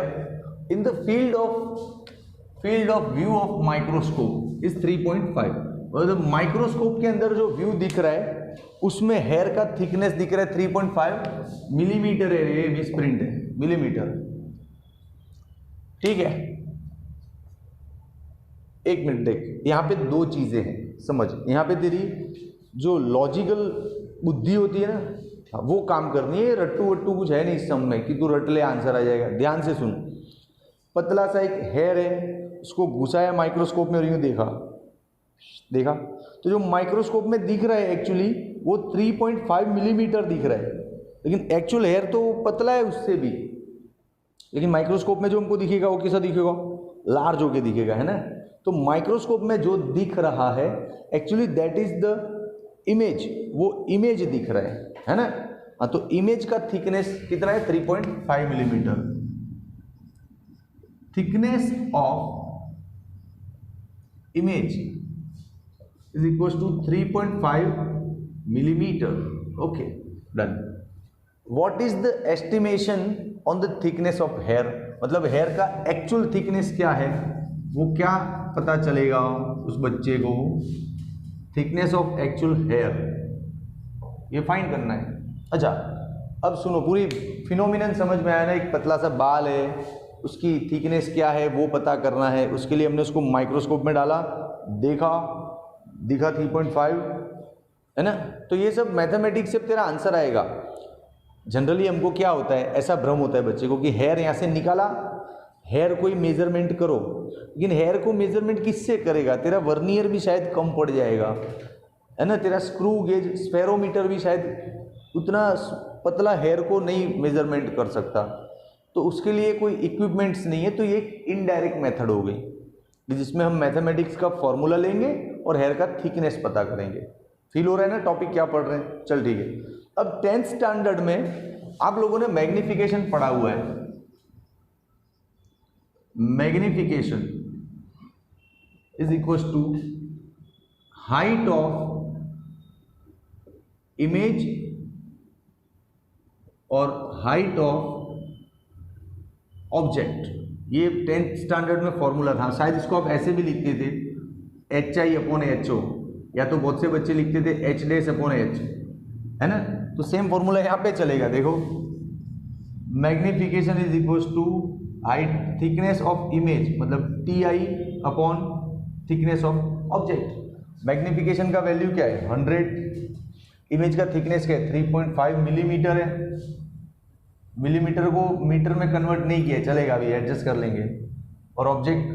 in the field of view of microscope is 3.5। मतलब माइक्रोस्कोप के अंदर जो व्यू दिख रहा है उसमें हेयर का थिकनेस दिख रहा है 3.5 मिलीमीटर है, ये मिसप्रिंट है, मिलीमीटर, ठीक है। एक मिनट देख, यहाँ पे दो चीजें हैं, समझ। यहाँ पे तेरी जो लॉजिकल बुद्धि होती है ना वो काम करनी है, रट्टू वट्टू कुछ है नहीं इस सम में कि तू रट ले आंसर आ जाएगा। ध्यान से सुन, पतला सा एक हेयर है, उसको घुसाया माइक्रोस्कोप में और यूँ देखा तो जो माइक्रोस्कोप में दिख रहा है एक्चुअली वो 3.5 मिलीमीटर दिख रहा है, लेकिन एक्चुअल हेयर तो पतला है उससे भी, लेकिन माइक्रोस्कोप में जो हमको दिखेगा वो कैसा दिखेगा, लार्ज होके दिखेगा, है ना। तो माइक्रोस्कोप में जो दिख रहा है actually that is the image, वो इमेज दिख रहा है ना। हाँ, तो इमेज का थिकनेस कितना है, 3.5 millimetre. Thickness of image is equals to 3.5 millimeter. Okay, done. What is the estimation on the thickness of hair? मतलब हेयर का एक्चुअल थिकनेस क्या है, वो क्या पता चलेगा उस बच्चे को, थिकनेस ऑफ एक्चुअल हेयर, ये फाइंड करना है। अच्छा अब सुनो, पूरी फिनोमिनन समझ में आया ना। एक पतला सा बाल है, उसकी थिकनेस क्या है वो पता करना है, उसके लिए हमने उसको माइक्रोस्कोप में डाला, दिखा 3.5, है ना। तो ये सब मैथमेटिक्स से तेरा आंसर आएगा। जनरली हमको क्या होता है, ऐसा भ्रम होता है बच्चे को कि हेयर यहाँ से निकाला, हेयर को ही मेजरमेंट करो, लेकिन हेयर को मेजरमेंट किससे करेगा, तेरा वर्नियर भी शायद कम पड़ जाएगा, है ना। तेरा स्क्रू गेज, स्पेरोमीटर भी शायद उतना पतला हेयर को नहीं मेजरमेंट कर सकता, तो उसके लिए कोई इक्विपमेंट्स नहीं है। तो ये एक इनडायरेक्ट मेथड हो गई जिसमें हम मैथमेटिक्स का फॉर्मूला लेंगे और हेयर का थिकनेस पता करेंगे। फील हो रहा है ना टॉपिक क्या पढ़ रहे हैं। चल ठीक है। अब 10th स्टैंडर्ड में आप लोगों ने मैग्निफिकेशन पढ़ा हुआ है। Magnification is equal to height of image और हाइट ऑफ ऑब्जेक्ट। ये 10th स्टैंडर्ड में फॉर्मूला था, शायद इसको आप ऐसे भी लिखते थे HI/HO, या तो बहुत से बच्चे लिखते थे H'/H, है ना। तो सेम फॉर्मूला यहाँ पे चलेगा। देखो, magnification is equal to height, thickness of image मतलब TI/ thickness of object. Magnification का वैल्यू क्या है, 100। इमेज का थिकनेस क्या है, 3.5 मिलीमीटर है। मिलीमीटर को मीटर में कन्वर्ट नहीं किया, चलेगा, अभी एडजस्ट कर लेंगे। और ऑब्जेक्ट,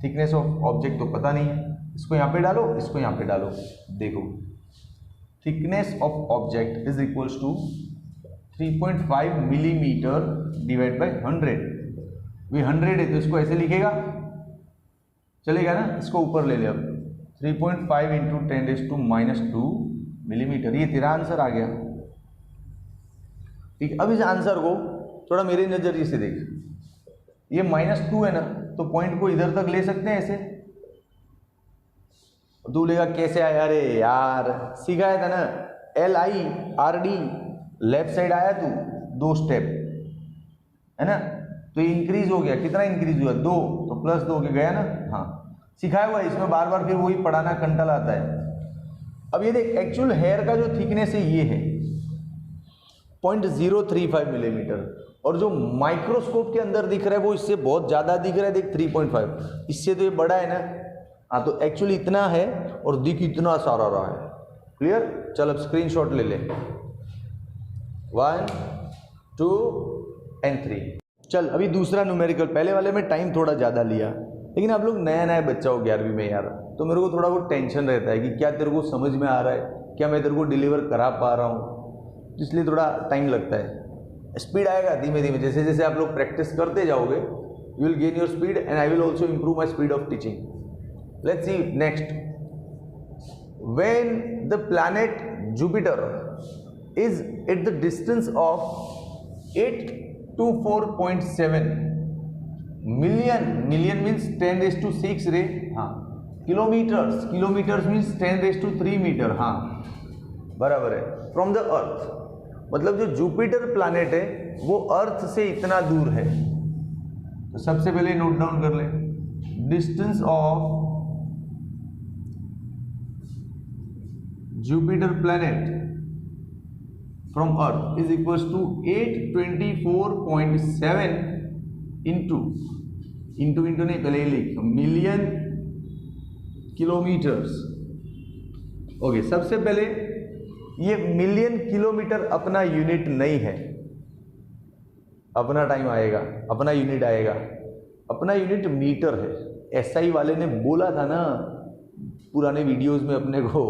थिकनेस ऑफ ऑब्जेक्ट तो पता नहीं है, इसको यहाँ पे डालो, इसको यहाँ पे डालो। देखो, thickness of object is equals to 3.5 millimetre divide by 100। ये 100 है तो इसको ऐसे लिखेगा, चलेगा ना। इसको ऊपर ले ले, अब 3.5 इंटू 10⁻⁻² मिलीमीटर। ये तेरा आंसर आ गया। ठीक, अब इस आंसर को थोड़ा मेरे नजरिए से देख। ये -2 है ना, तो पॉइंट को इधर तक ले सकते हैं ऐसे। तू बोलेगा कैसे आया, अरे यार सिखाया था ना, LIRD, लेफ्ट साइड आया तू 2 स्टेप, है ना। तो ये इंक्रीज हो गया, कितना इंक्रीज हुआ, 2, तो +2 के गया ना। हाँ, सिखाया हुआ है, इसमें बार बार फिर वही पढ़ाना कंटाल आता है। अब ये देख, एक्चुअल हेयर का जो थिकनेस है ये है 0.035 मिलीमीटर, और जो माइक्रोस्कोप के अंदर दिख रहा है वो इससे बहुत ज़्यादा दिख रहा है। देख 3.5, इससे तो ये बड़ा है ना। हाँ, तो एक्चुअली इतना है और दिख इतना सारा रहा है। क्लियर। चल अब स्क्रीनशॉट ले ले, 1, 2 एंड 3। चल अभी दूसरा न्यूमेरिकल। पहले वाले में टाइम थोड़ा ज़्यादा लिया, लेकिन आप लोग नया नया बच्चा हो 11वीं में यार, तो मेरे को थोड़ा वो टेंशन रहता है कि क्या तेरे को समझ में आ रहा है, क्या मैं तेरे को डिलीवर करा पा रहा हूँ, इसलिए थोड़ा टाइम लगता है। स्पीड आएगा धीमे धीमे, जैसे जैसे आप लोग प्रैक्टिस करते जाओगे, you will gain your speed and I will also improve my speed of teaching. Let's see next. When the planet Jupiter is at the distance of 824.7 million means 10⁶ रे, हाँ, किलोमीटर्स मीन्स 10⁻³ मीटर, हाँ बराबर है, from the अर्थ। मतलब जो Jupiter planet है वो अर्थ से इतना दूर है। तो सबसे पहले नोट डाउन कर ले, distance of Jupiter planet from Earth is equals to 824.7 into नहीं, पहले लिख मिलियन किलोमीटर्स। ओके, सबसे पहले ये मिलियन किलोमीटर अपना यूनिट नहीं है, अपना टाइम आएगा, अपना यूनिट आएगा, अपना यूनिट मीटर है। एसआई वाले ने बोला था ना पुराने वीडियोस में अपने को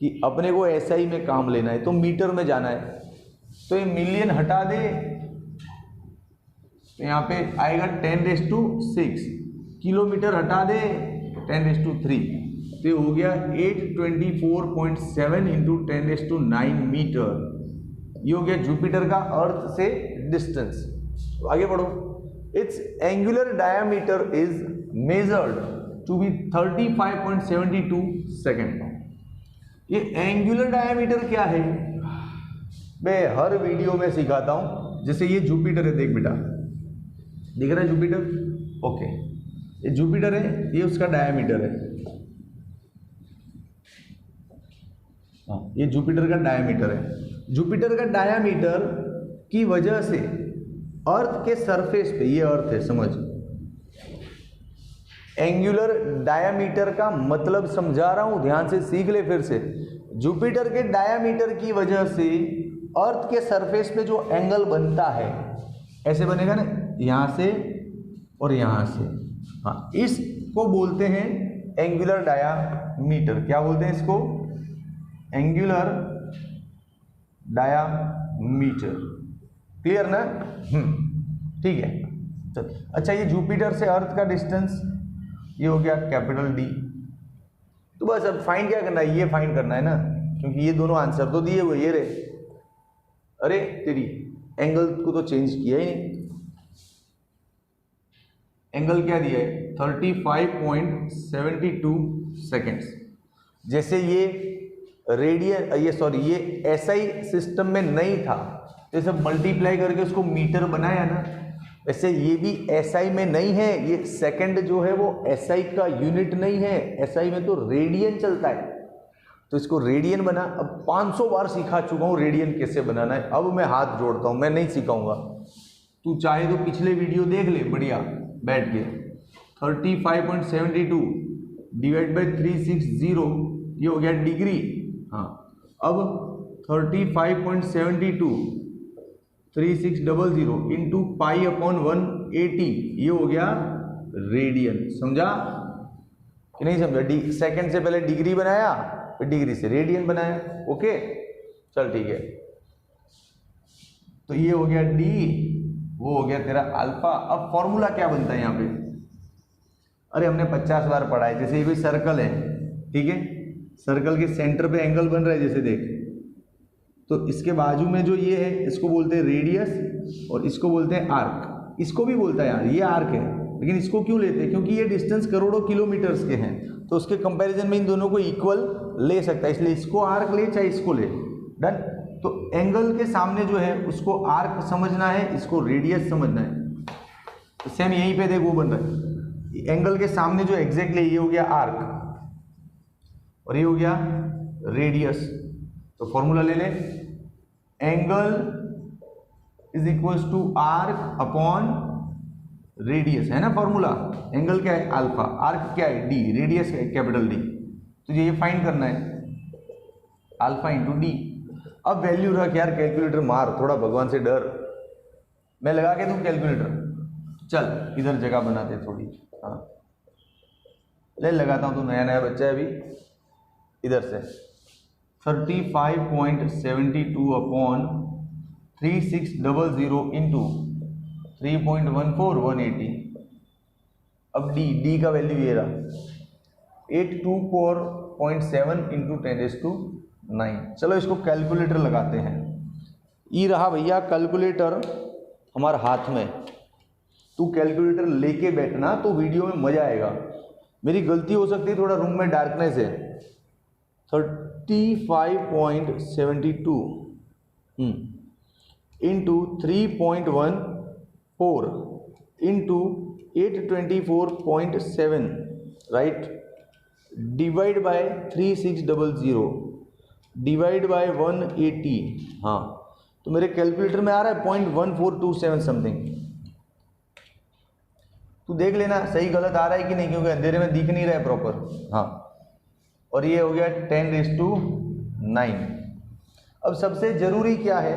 कि अपने को एसआई में काम लेना है तो मीटर में जाना है। तो ये मिलियन हटा दे तो यहाँ पे आएगा 10⁶, किलोमीटर हटा दे 10⁻³ तो ये हो गया 824.7 इंटू 10⁹ मीटर। ये हो गया जुपिटर का अर्थ से डिस्टेंस। तो आगे बढ़ो, it's angular diameter is measured to be 35.72 second. ये एंगुलर डायामीटर क्या है मैं हर वीडियो में सिखाता हूं। जैसे ये जुपिटर है, देख बेटा, दिख रहा है जुपिटर, ओके, ये जुपिटर है, ये उसका डायामीटर है, हाँ ये जुपिटर का डायामीटर है। जुपिटर का डायामीटर की वजह से अर्थ के सरफेस पे, ये अर्थ है समझ, एंगुलर डायामीटर का मतलब समझा रहा हूं, ध्यान से सीख ले फिर से। जुपिटर के डायामीटर की वजह से अर्थ के सरफेस पे जो एंगल बनता है ऐसे बनेगा ना, यहां से और यहां से, हाँ इसको बोलते हैं एंगुलर डायामीटर। क्या बोलते हैं इसको? Angular diameter. क्लियर ना? ठीक है, चल अच्छा, ये जुपिटर से अर्थ का डिस्टेंस ये हो गया कैपिटल डी। तो बस अब फाइंड क्या करना है, ये फाइंड करना है ना, क्योंकि ये दोनों आंसर तो दिए हुए, ये रहे। अरे तेरी एंगल को तो चेंज किया ही नहीं, एंगल क्या दिया है 35.72 सेकेंड्स। जैसे ये रेडियन, ये सॉरी ये एसआई सिस्टम में नहीं था, जैसे मल्टीप्लाई करके उसको मीटर बनाया ना, वैसे ये भी एसआई में नहीं है। ये सेकंड जो है वो एसआई का यूनिट नहीं है, एसआई में तो रेडियन चलता है, तो इसको रेडियन बना। अब 500 बार सिखा चुका हूँ रेडियन कैसे बनाना है, अब मैं हाथ जोड़ता हूँ, मैं नहीं सिखाऊंगा। तू चाहे तो पिछले वीडियो देख ले बढ़िया बैठ के। 35.72 डिवाइड बाई 360, ये हो गया डिग्री, हाँ। अब 35.72 3600 इंटू पाई अपॉन 180, ये हो गया रेडियन। समझा कि नहीं समझा? सेकंड से पहले डिग्री बनाया, फिर डिग्री से रेडियन बनाया। ओके चल ठीक है, तो ये हो गया डी, वो हो गया तेरा अल्फा। अब फॉर्मूला क्या बनता है यहाँ पे? अरे हमने 50 बार पढ़ा है। जैसे ये कोई सर्कल है, ठीक है, सर्कल के सेंटर पे एंगल बन रहा है, जैसे देख, तो इसके बाजू में जो ये है इसको बोलते हैं रेडियस और इसको बोलते हैं आर्क। इसको भी बोलता है यार, ये आर्क है, लेकिन इसको क्यों लेते हैं? क्योंकि ये डिस्टेंस करोड़ों किलोमीटर्स के हैं, तो उसके कंपैरिजन में इन दोनों को इक्वल ले सकता है, इसलिए इसको आर्क ले चाहे इसको ले। डन। तो एंगल के सामने जो है उसको आर्क समझना है, इसको रेडियस समझना है। तो सेम यहीं पे देख वो बन रहा है, एंगल के सामने जो एग्जैक्टली ये हो गया आर्क और ये हो गया रेडियस। तो फॉर्मूला ले ले, angle is equals to arc upon radius, है ना फॉर्मूला। एंगल क्या है? अल्फा, आर्क क्या है? डी, रेडियस क्या है? Capital D. तो ये फाइंड करना है, अल्फा इंटू डी। अब वैल्यू रख यार, कैलकुलेटर मार, थोड़ा भगवान से डर। मैं लगा के दूं कैलकुलेटर? चल इधर जगह बनाते थोड़ी, हाँ ले लगाता हूं, तो नया नया बच्चा है अभी। इधर से 35.72 अपॉन 3600 इंटू 3.14 180। अब डी का वैल्यू ये रहा 824.7 इंटू 10⁻⁹ 9। चलो इसको कैलकुलेटर लगाते हैं। ये रहा भैया कैलकुलेटर हमारे हाथ में। तू कैलकुलेटर लेके बैठना तो वीडियो में मजा आएगा। मेरी गलती हो सकती है, थोड़ा रूम में डार्कनेस है। 35.72 into 3.14 into 824.7 right, divide by 3600 divide by 180। हाँ, तो मेरे कैलकुलेटर में आ रहा है 0.1427 समथिंग। तू देख लेना सही गलत आ रहा है कि नहीं, क्योंकि अंधेरे में दिख नहीं रहा है प्रॉपर। हाँ, और ये हो गया 10⁹9। अब सबसे जरूरी क्या है,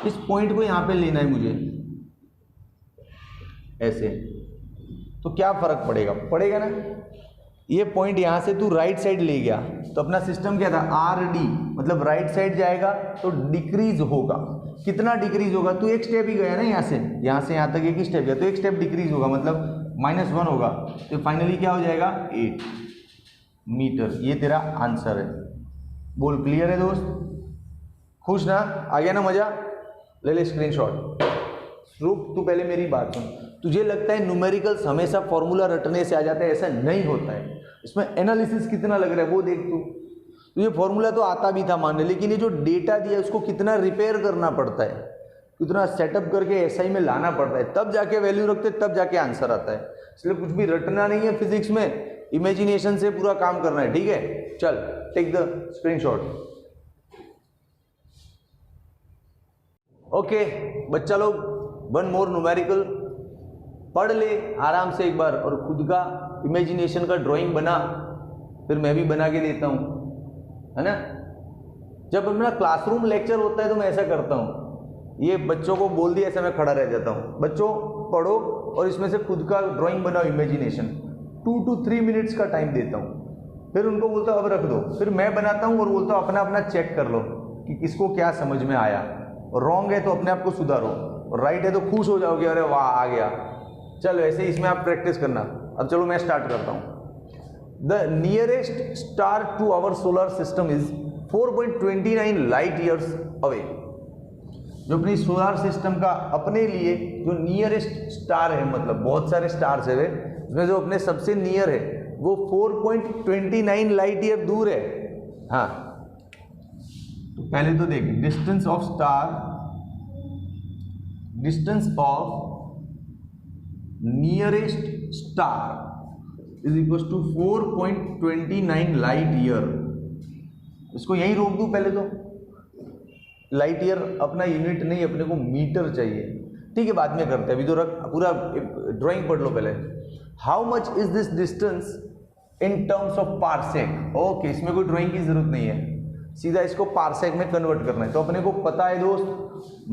इस पॉइंट को यहां पे लेना है मुझे ऐसे। तो क्या फर्क पड़ेगा ना, ये पॉइंट यहां से तू राइट साइड ले गया तो अपना सिस्टम क्या था, आर डी, मतलब राइट साइड जाएगा तो डिक्रीज होगा। कितना डिक्रीज होगा, तू एक स्टेप ही गया ना, यहां से यहां तक एक ही स्टेप गया तो एक स्टेप डिक्रीज होगा, मतलब -1 होगा। तो फाइनली क्या हो जाएगा, 8 मीटर। ये तेरा आंसर है। बोल क्लियर है दोस्त, खुश ना, आ गया ना मजा। ले ले स्क्रीनशॉट। रुक, तू पहले मेरी बात सुन। तुझे लगता है न्यूमेरिकल्स हमेशा फॉर्मूला रटने से आ जाता है, ऐसा नहीं होता है। इसमें एनालिसिस कितना लग रहा है वो देख तू। तुझे फॉर्मूला तो आता भी था मानने, लेकिन ये जो डेटा दिया है उसको कितना रिपेयर करना पड़ता है, कितना सेटअप करके एसआई में लाना पड़ता है, तब जाके वैल्यू रखते, तब जाके आंसर आता है। इसलिए कुछ भी रटना नहीं है फिजिक्स में, इमेजिनेशन से पूरा काम करना है, ठीक है। चल टेक द स्क्रीनशॉट। ओके बच्चा लोग, वन मोर न्यूमेरिकल पढ़ ले आराम से एक बार, और खुद का इमेजिनेशन का ड्राइंग बना, फिर मैं भी बना के देता हूँ, है ना। जब अपना क्लासरूम लेक्चर होता है तो मैं ऐसा करता हूँ, ये बच्चों को बोल दिया, ऐसा मैं खड़ा रह जाता हूँ, बच्चों पढ़ो और इसमें से खुद का ड्राइंग बनाओ इमेजिनेशन। 2 to 3 मिनट्स का टाइम देता हूँ, फिर उनको बोलता हूँ अब रख दो, फिर मैं बनाता हूँ और बोलता हूँ अपना अपना चेक कर लो कि किसको क्या समझ में आया, और रॉन्ग है तो अपने आप को सुधारो, और राइट है तो खुश हो जाओगे, अरे वाह आ गया। चलो ऐसे इसमें आप प्रैक्टिस करना। अब चलो मैं स्टार्ट करता हूँ। The nearest star to our solar system is 4.29 light years away. जो अपनी सोलर सिस्टम का अपने लिए जो नियरेस्ट स्टार है, मतलब बहुत सारे स्टार्स है, उसमें जो अपने सबसे नियर है वो 4.29 लाइट ईयर दूर है। हाँ, तो पहले तो देख, distance of nearest star is equal to 4.29 light year. इसको यहीं रोक दूं पहले तो। लाइट ईयर अपना यूनिट नहीं, अपने को मीटर चाहिए, ठीक है, बाद में करते हैं, अभी तो पूरा ड्राइंग पढ़ लो पहले। How much is this distance in terms of parsec. Okay, इसमें कोई ड्राइंग की जरूरत नहीं है, सीधा इसको पारसेक में कन्वर्ट करना है। तो अपने को पता है दोस्त,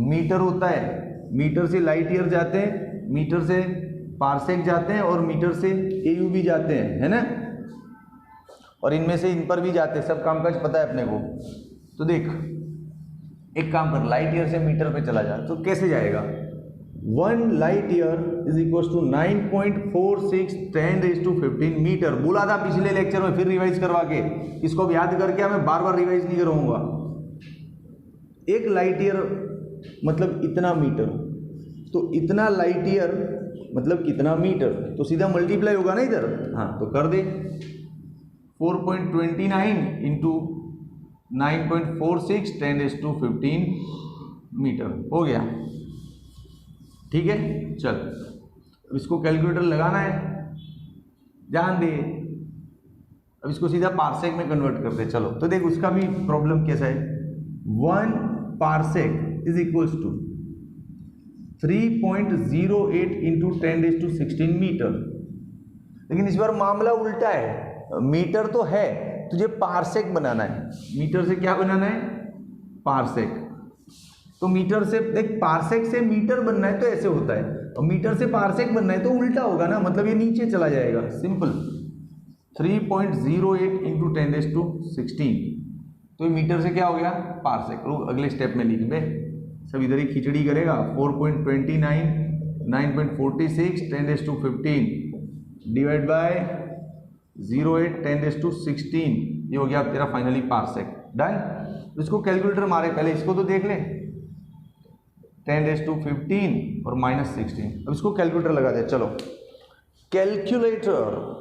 मीटर होता है, मीटर से लाइट ईयर जाते हैं, मीटर से पारसेक जाते हैं, और मीटर से एयू भी जाते हैं, है ना, और इनमें से इन पर भी जाते हैं, सब काम काज पता है अपने को। तो देख, एक काम कर, लाइट ईयर से मीटर पे चला जा, तो कैसे जाएगा। 1 light year is equal to 9.46 10⁻15 metre. बोला था पिछले लेक्चर में, फिर रिवाइज करवा के, इसको अब याद करके मैं बार बार रिवाइज नहीं करवाऊंगा। एक लाइट ईयर मतलब इतना मीटर, तो इतना लाइट ईयर मतलब कितना मीटर, तो सीधा मल्टीप्लाई होगा ना इधर। हाँ, तो कर दे, 4.29 इंटू 9.46 10⁻15 मीटर हो गया, ठीक है। चल अब इसको कैलकुलेटर लगाना है, ध्यान दे। अब इसको सीधा पारसेक में कन्वर्ट करते, चलो। तो देख उसका भी प्रॉब्लम कैसा है। 1 parsec is equals to 3.08 into 10⁻16 metre. लेकिन इस बार मामला उल्टा है, मीटर तो है, तुझे पारसेक बनाना है। मीटर से क्या बनाना है, पारसेक। तो मीटर से देख, पारसेक से मीटर बनना है तो ऐसे होता है, और मीटर से पारसेक बनना है तो उल्टा होगा ना, मतलब ये नीचे चला जाएगा, सिंपल। 3.08 इंटू 10⁻16, तो ये मीटर से क्या हो गया, पारसेक। रुक, अगले स्टेप में लिख दे, सब इधर ही खिचड़ी करेगा। 4.29 9.46 10⁻15 डिवाइड बाय 08 10⁻16 ये हो गया अब तेरा फाइनली पार्सेक। डन। इसको कैलकुलेटर मारे, पहले इसको तो देख ले, 10⁻15 और -16। अब इसको कैलकुलेटर लगा दे। चलो कैलकुलेटर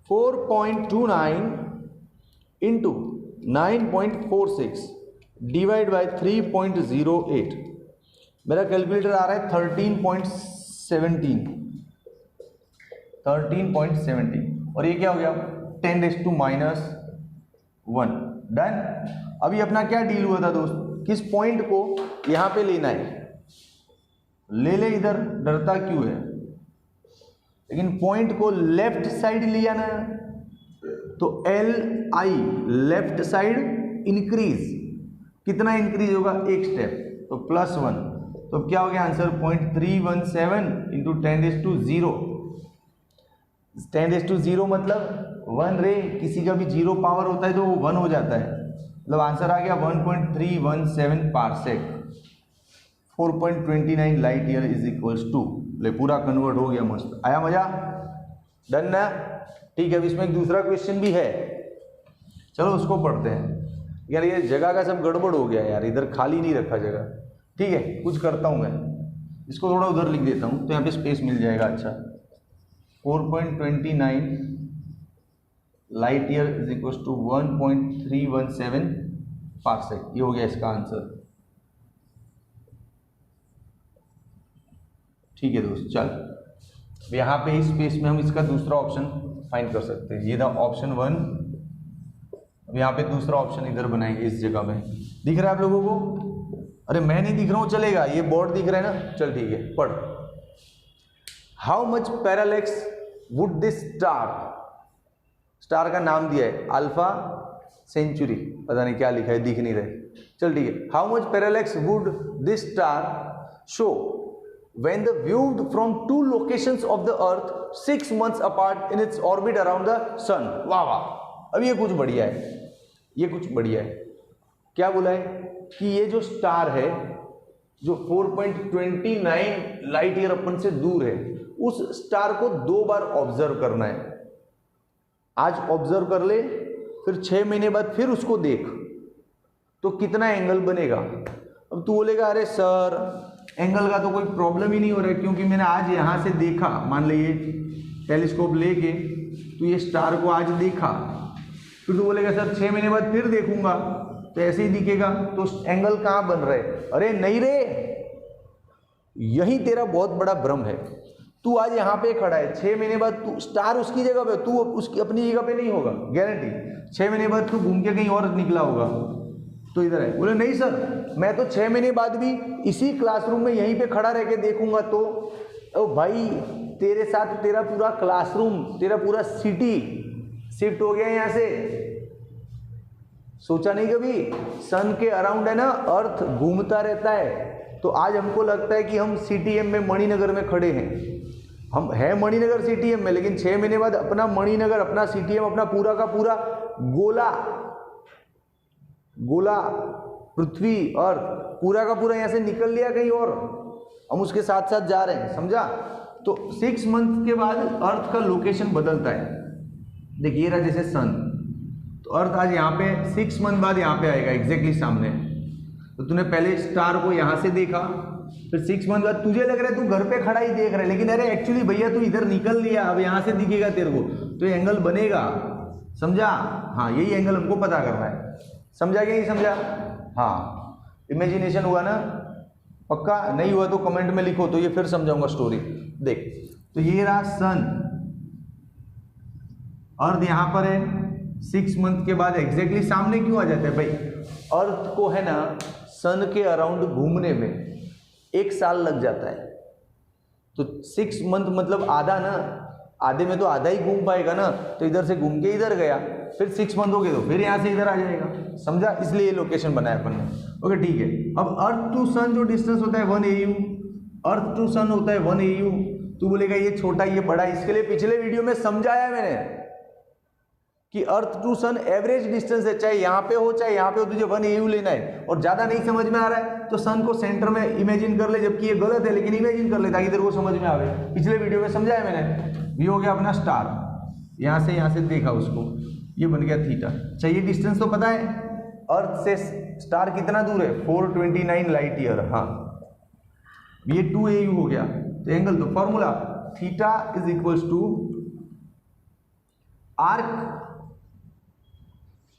4.29 इंटू 9.46 डिवाइड बाय 3.08। मेरा कैलकुलेटर आ रहा है 13.17 और ये क्या हो गया 10⁻⁻1। डन। अभी अपना क्या डील हुआ था दोस्त, किस पॉइंट को यहां पे लेना है, ले ले इधर, डरता क्यों है, लेकिन पॉइंट को लेफ्ट साइड लिया ना, तो LI लेफ्ट साइड इंक्रीज, कितना इंक्रीज होगा, एक स्टेप, तो +1। तो क्या हो गया आंसर 0.317 इंटू 10⁻0। 10⁻0 मतलब 1 रे, किसी का भी 0 पावर होता है तो वो 1 हो जाता है, मतलब आंसर आ गया 1.317 parsec. 4.29 light year is equals to, ले पूरा कन्वर्ट हो गया, मस्त आया मजा। डन ना, ठीक है। अब इसमें एक दूसरा क्वेश्चन भी है, चलो उसको पढ़ते हैं। यार ये जगह का सब गड़बड़ हो गया यार, इधर खाली नहीं रखा जगह। ठीक है, कुछ करता हूं मैं, इसको थोड़ा उधर लिख देता हूं तो यहाँ पे स्पेस मिल जाएगा। अच्छा, 4.29 light year is equals to 1.317 parsec, ये हो गया इसका आंसर। ठीक है दोस्त, चल यहाँ पे इस स्पेस में हम इसका दूसरा ऑप्शन फाइंड कर सकते हैं। ये था ऑप्शन 1। अब यहाँ पे दूसरा ऑप्शन इधर बनाएंगे इस जगह में। दिख रहा है आप लोगों को? अरे मैं नहीं दिख रहा हूँ चलेगा, ये बोर्ड दिख रहा है ना, चल ठीक है पढ़। How much parallax would this star, star का नाम दिया है अल्फा सेंचुरी, पता नहीं क्या लिखा है, दिख नहीं रहे, चल ठीक है। How much parallax would this star show when the viewed from two locations of the earth 6 months apart in its orbit around the sun। वाह वाह, अब ये कुछ बढ़िया है, ये कुछ बढ़िया है। क्या बोला है कि ये जो स्टार है जो 4.29 लाइट ईयर अपन से दूर है, उस स्टार को 2 बार ऑब्जर्व करना है। आज ऑब्जर्व कर ले, फिर 6 महीने बाद फिर उसको देख, तो कितना एंगल बनेगा। अब तू बोलेगा अरे सर एंगल का तो कोई प्रॉब्लम ही नहीं हो रहा है, क्योंकि मैंने आज यहाँ से देखा, मान लीजिए टेलीस्कोप लेके तो ये स्टार को आज देखा, फिर तू बोलेगा सर 6 महीने बाद फिर देखूंगा तो ऐसे ही दिखेगा, तो एंगल कहाँ बन रहा है। अरे नहीं रे, यही तेरा बहुत बड़ा भ्रम है। तू आज यहाँ पे खड़ा है, 6 महीने बाद तू स्टार उसकी जगह पे, तू उसकी अपनी जगह पे नहीं होगा, गारंटी। 6 महीने बाद तू घूम के कहीं और निकला होगा, तो इधर है। बोले नहीं सर मैं तो 6 महीने बाद भी इसी क्लासरूम में यहीं पे खड़ा रह के देखूंगा, तो ओ भाई तेरे साथ तेरा पूरा क्लासरूम, तेरा पूरा सिटी शिफ्ट हो गया यहाँ से। सोचा नहीं कभी, सन के अराउंड है ना, अर्थ घूमता रहता है। तो आज हमको लगता है कि हम CTM में मणिनगर में खड़े हैं, हम है मणिनगर CTM में, लेकिन 6 महीने बाद अपना मणिनगर, अपना CTM, अपना पूरा का पूरा गोला पृथ्वी अर्थ पूरा का पूरा यहाँ से निकल लिया कहीं और, हम उसके साथ साथ जा रहे हैं, समझा। तो 6 मंथ के बाद अर्थ का लोकेशन बदलता है। देखिए रहा जैसे सन, तो अर्थ आज यहाँ पे 6 मंथ बाद यहाँ पे आएगा एग्जैक्टली सामने। तो तूने पहले स्टार को यहाँ से देखा, फिर 6 मंथ बाद तुझे लग रहा है तू घर पे खड़ा ही देख रहा है, लेकिन अरे एक्चुअली भैया तू इधर निकल लिया, अब यहाँ से दिखेगा तेरे को, तो ये एंगल बनेगा, समझा। हाँ यही एंगल हमको पता करना है, समझा कि नहीं समझा। हाँ इमेजिनेशन हुआ ना, पक्का नहीं हुआ तो कमेंट में लिखो, तो ये फिर समझाऊंगा स्टोरी। देख तो ये रहा सन, अर्थ यहां पर है, 6 मंथ के बाद एग्जैक्टली सामने क्यों आ जाता है भाई, अर्थ को है ना सन के अराउंड घूमने में 1 साल लग जाता है। तो 6 मंथ मतलब आधा ना, आधे में तो आधा ही घूम पाएगा ना, तो इधर से घूम के इधर गया, फिर 6 मंथ हो गए तो फिर यहाँ से इधर आ जाएगा, समझा। इसलिए ये लोकेशन बनाया अपन ने। ओके ठीक है। अब अर्थ टू सन जो डिस्टेंस होता है 1 AU, अर्थ टू सन होता है 1 AU। तू बोलेगा ये छोटा ये बड़ा, इसके लिए पिछले वीडियो में समझाया मैंने कि earth to sun average distance है, चाहे यहाँ पे हो चाहे यहाँ पे हो, तुझे 1 AU लेना है। और ज्यादा नहीं समझ में आ रहा है तो सन को सेंटर में इमेजिन कर ले, जबकि ये गलत है, लेकिन इमेजिन कर ले ताकि तेरे को समझ में आवे। पिछले वीडियो में समझाया मैंने। ये हो गया अपना स्टार, यहाँ से देखा उसको, ये बन गया थीटा। अच्छा ये डिस्टेंस तो पता है, अर्थ से स्टार कितना दूर है 429 लाइट ईयर। हाँ ये 2AU हो गया। तो एंगल तो formula theta is equals to arc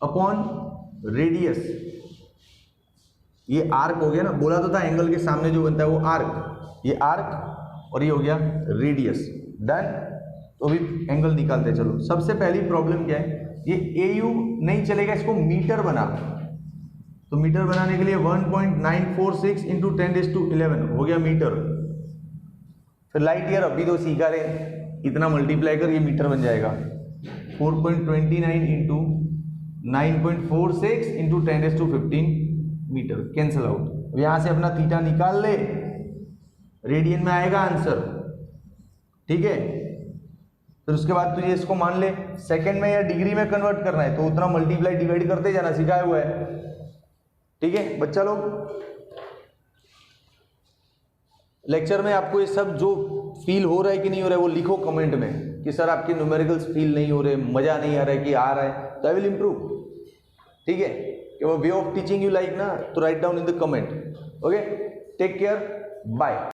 upon radius. ये आर्क हो गया ना, बोला तो था एंगल के सामने जो बनता है वो आर्क, ये आर्क और ये हो गया रेडियस। डन। तो अभी एंगल निकालते हैं। चलो सबसे पहली प्रॉब्लम क्या है, ये AU नहीं चलेगा, इसको मीटर बना। तो मीटर बनाने के लिए 1.946 इंटू 10⁻11 हो गया मीटर। फिर लाइट ईयर अभी तो सीखा रहे, इतना मल्टीप्लाई कर ये मीटर बन जाएगा। 4.29 into 9.46 into 10⁻15 metre, cancel out. अब यहां से अपना थीटा निकाल ले, रेडियन में आएगा आंसर, ठीक है। फिर उसके बाद तुझे इसको मान ले सेकंड में या डिग्री में कन्वर्ट करना है, तो उतना मल्टीप्लाई डिवाइड करते जाना, सिखाया हुआ है, ठीक है बच्चा लोग। लेक्चर में आपको ये सब जो फील हो रहा है कि नहीं हो रहा है वो लिखो कमेंट में कि सर आपके न्यूमेरिकल्स फील नहीं हो रहे, मजा नहीं आ रहा है कि आ रहा है, तो आई विल इम्प्रूव, ठीक है। कि वो way of teaching you like ना, तो write down in the comment. Okay, take care, bye.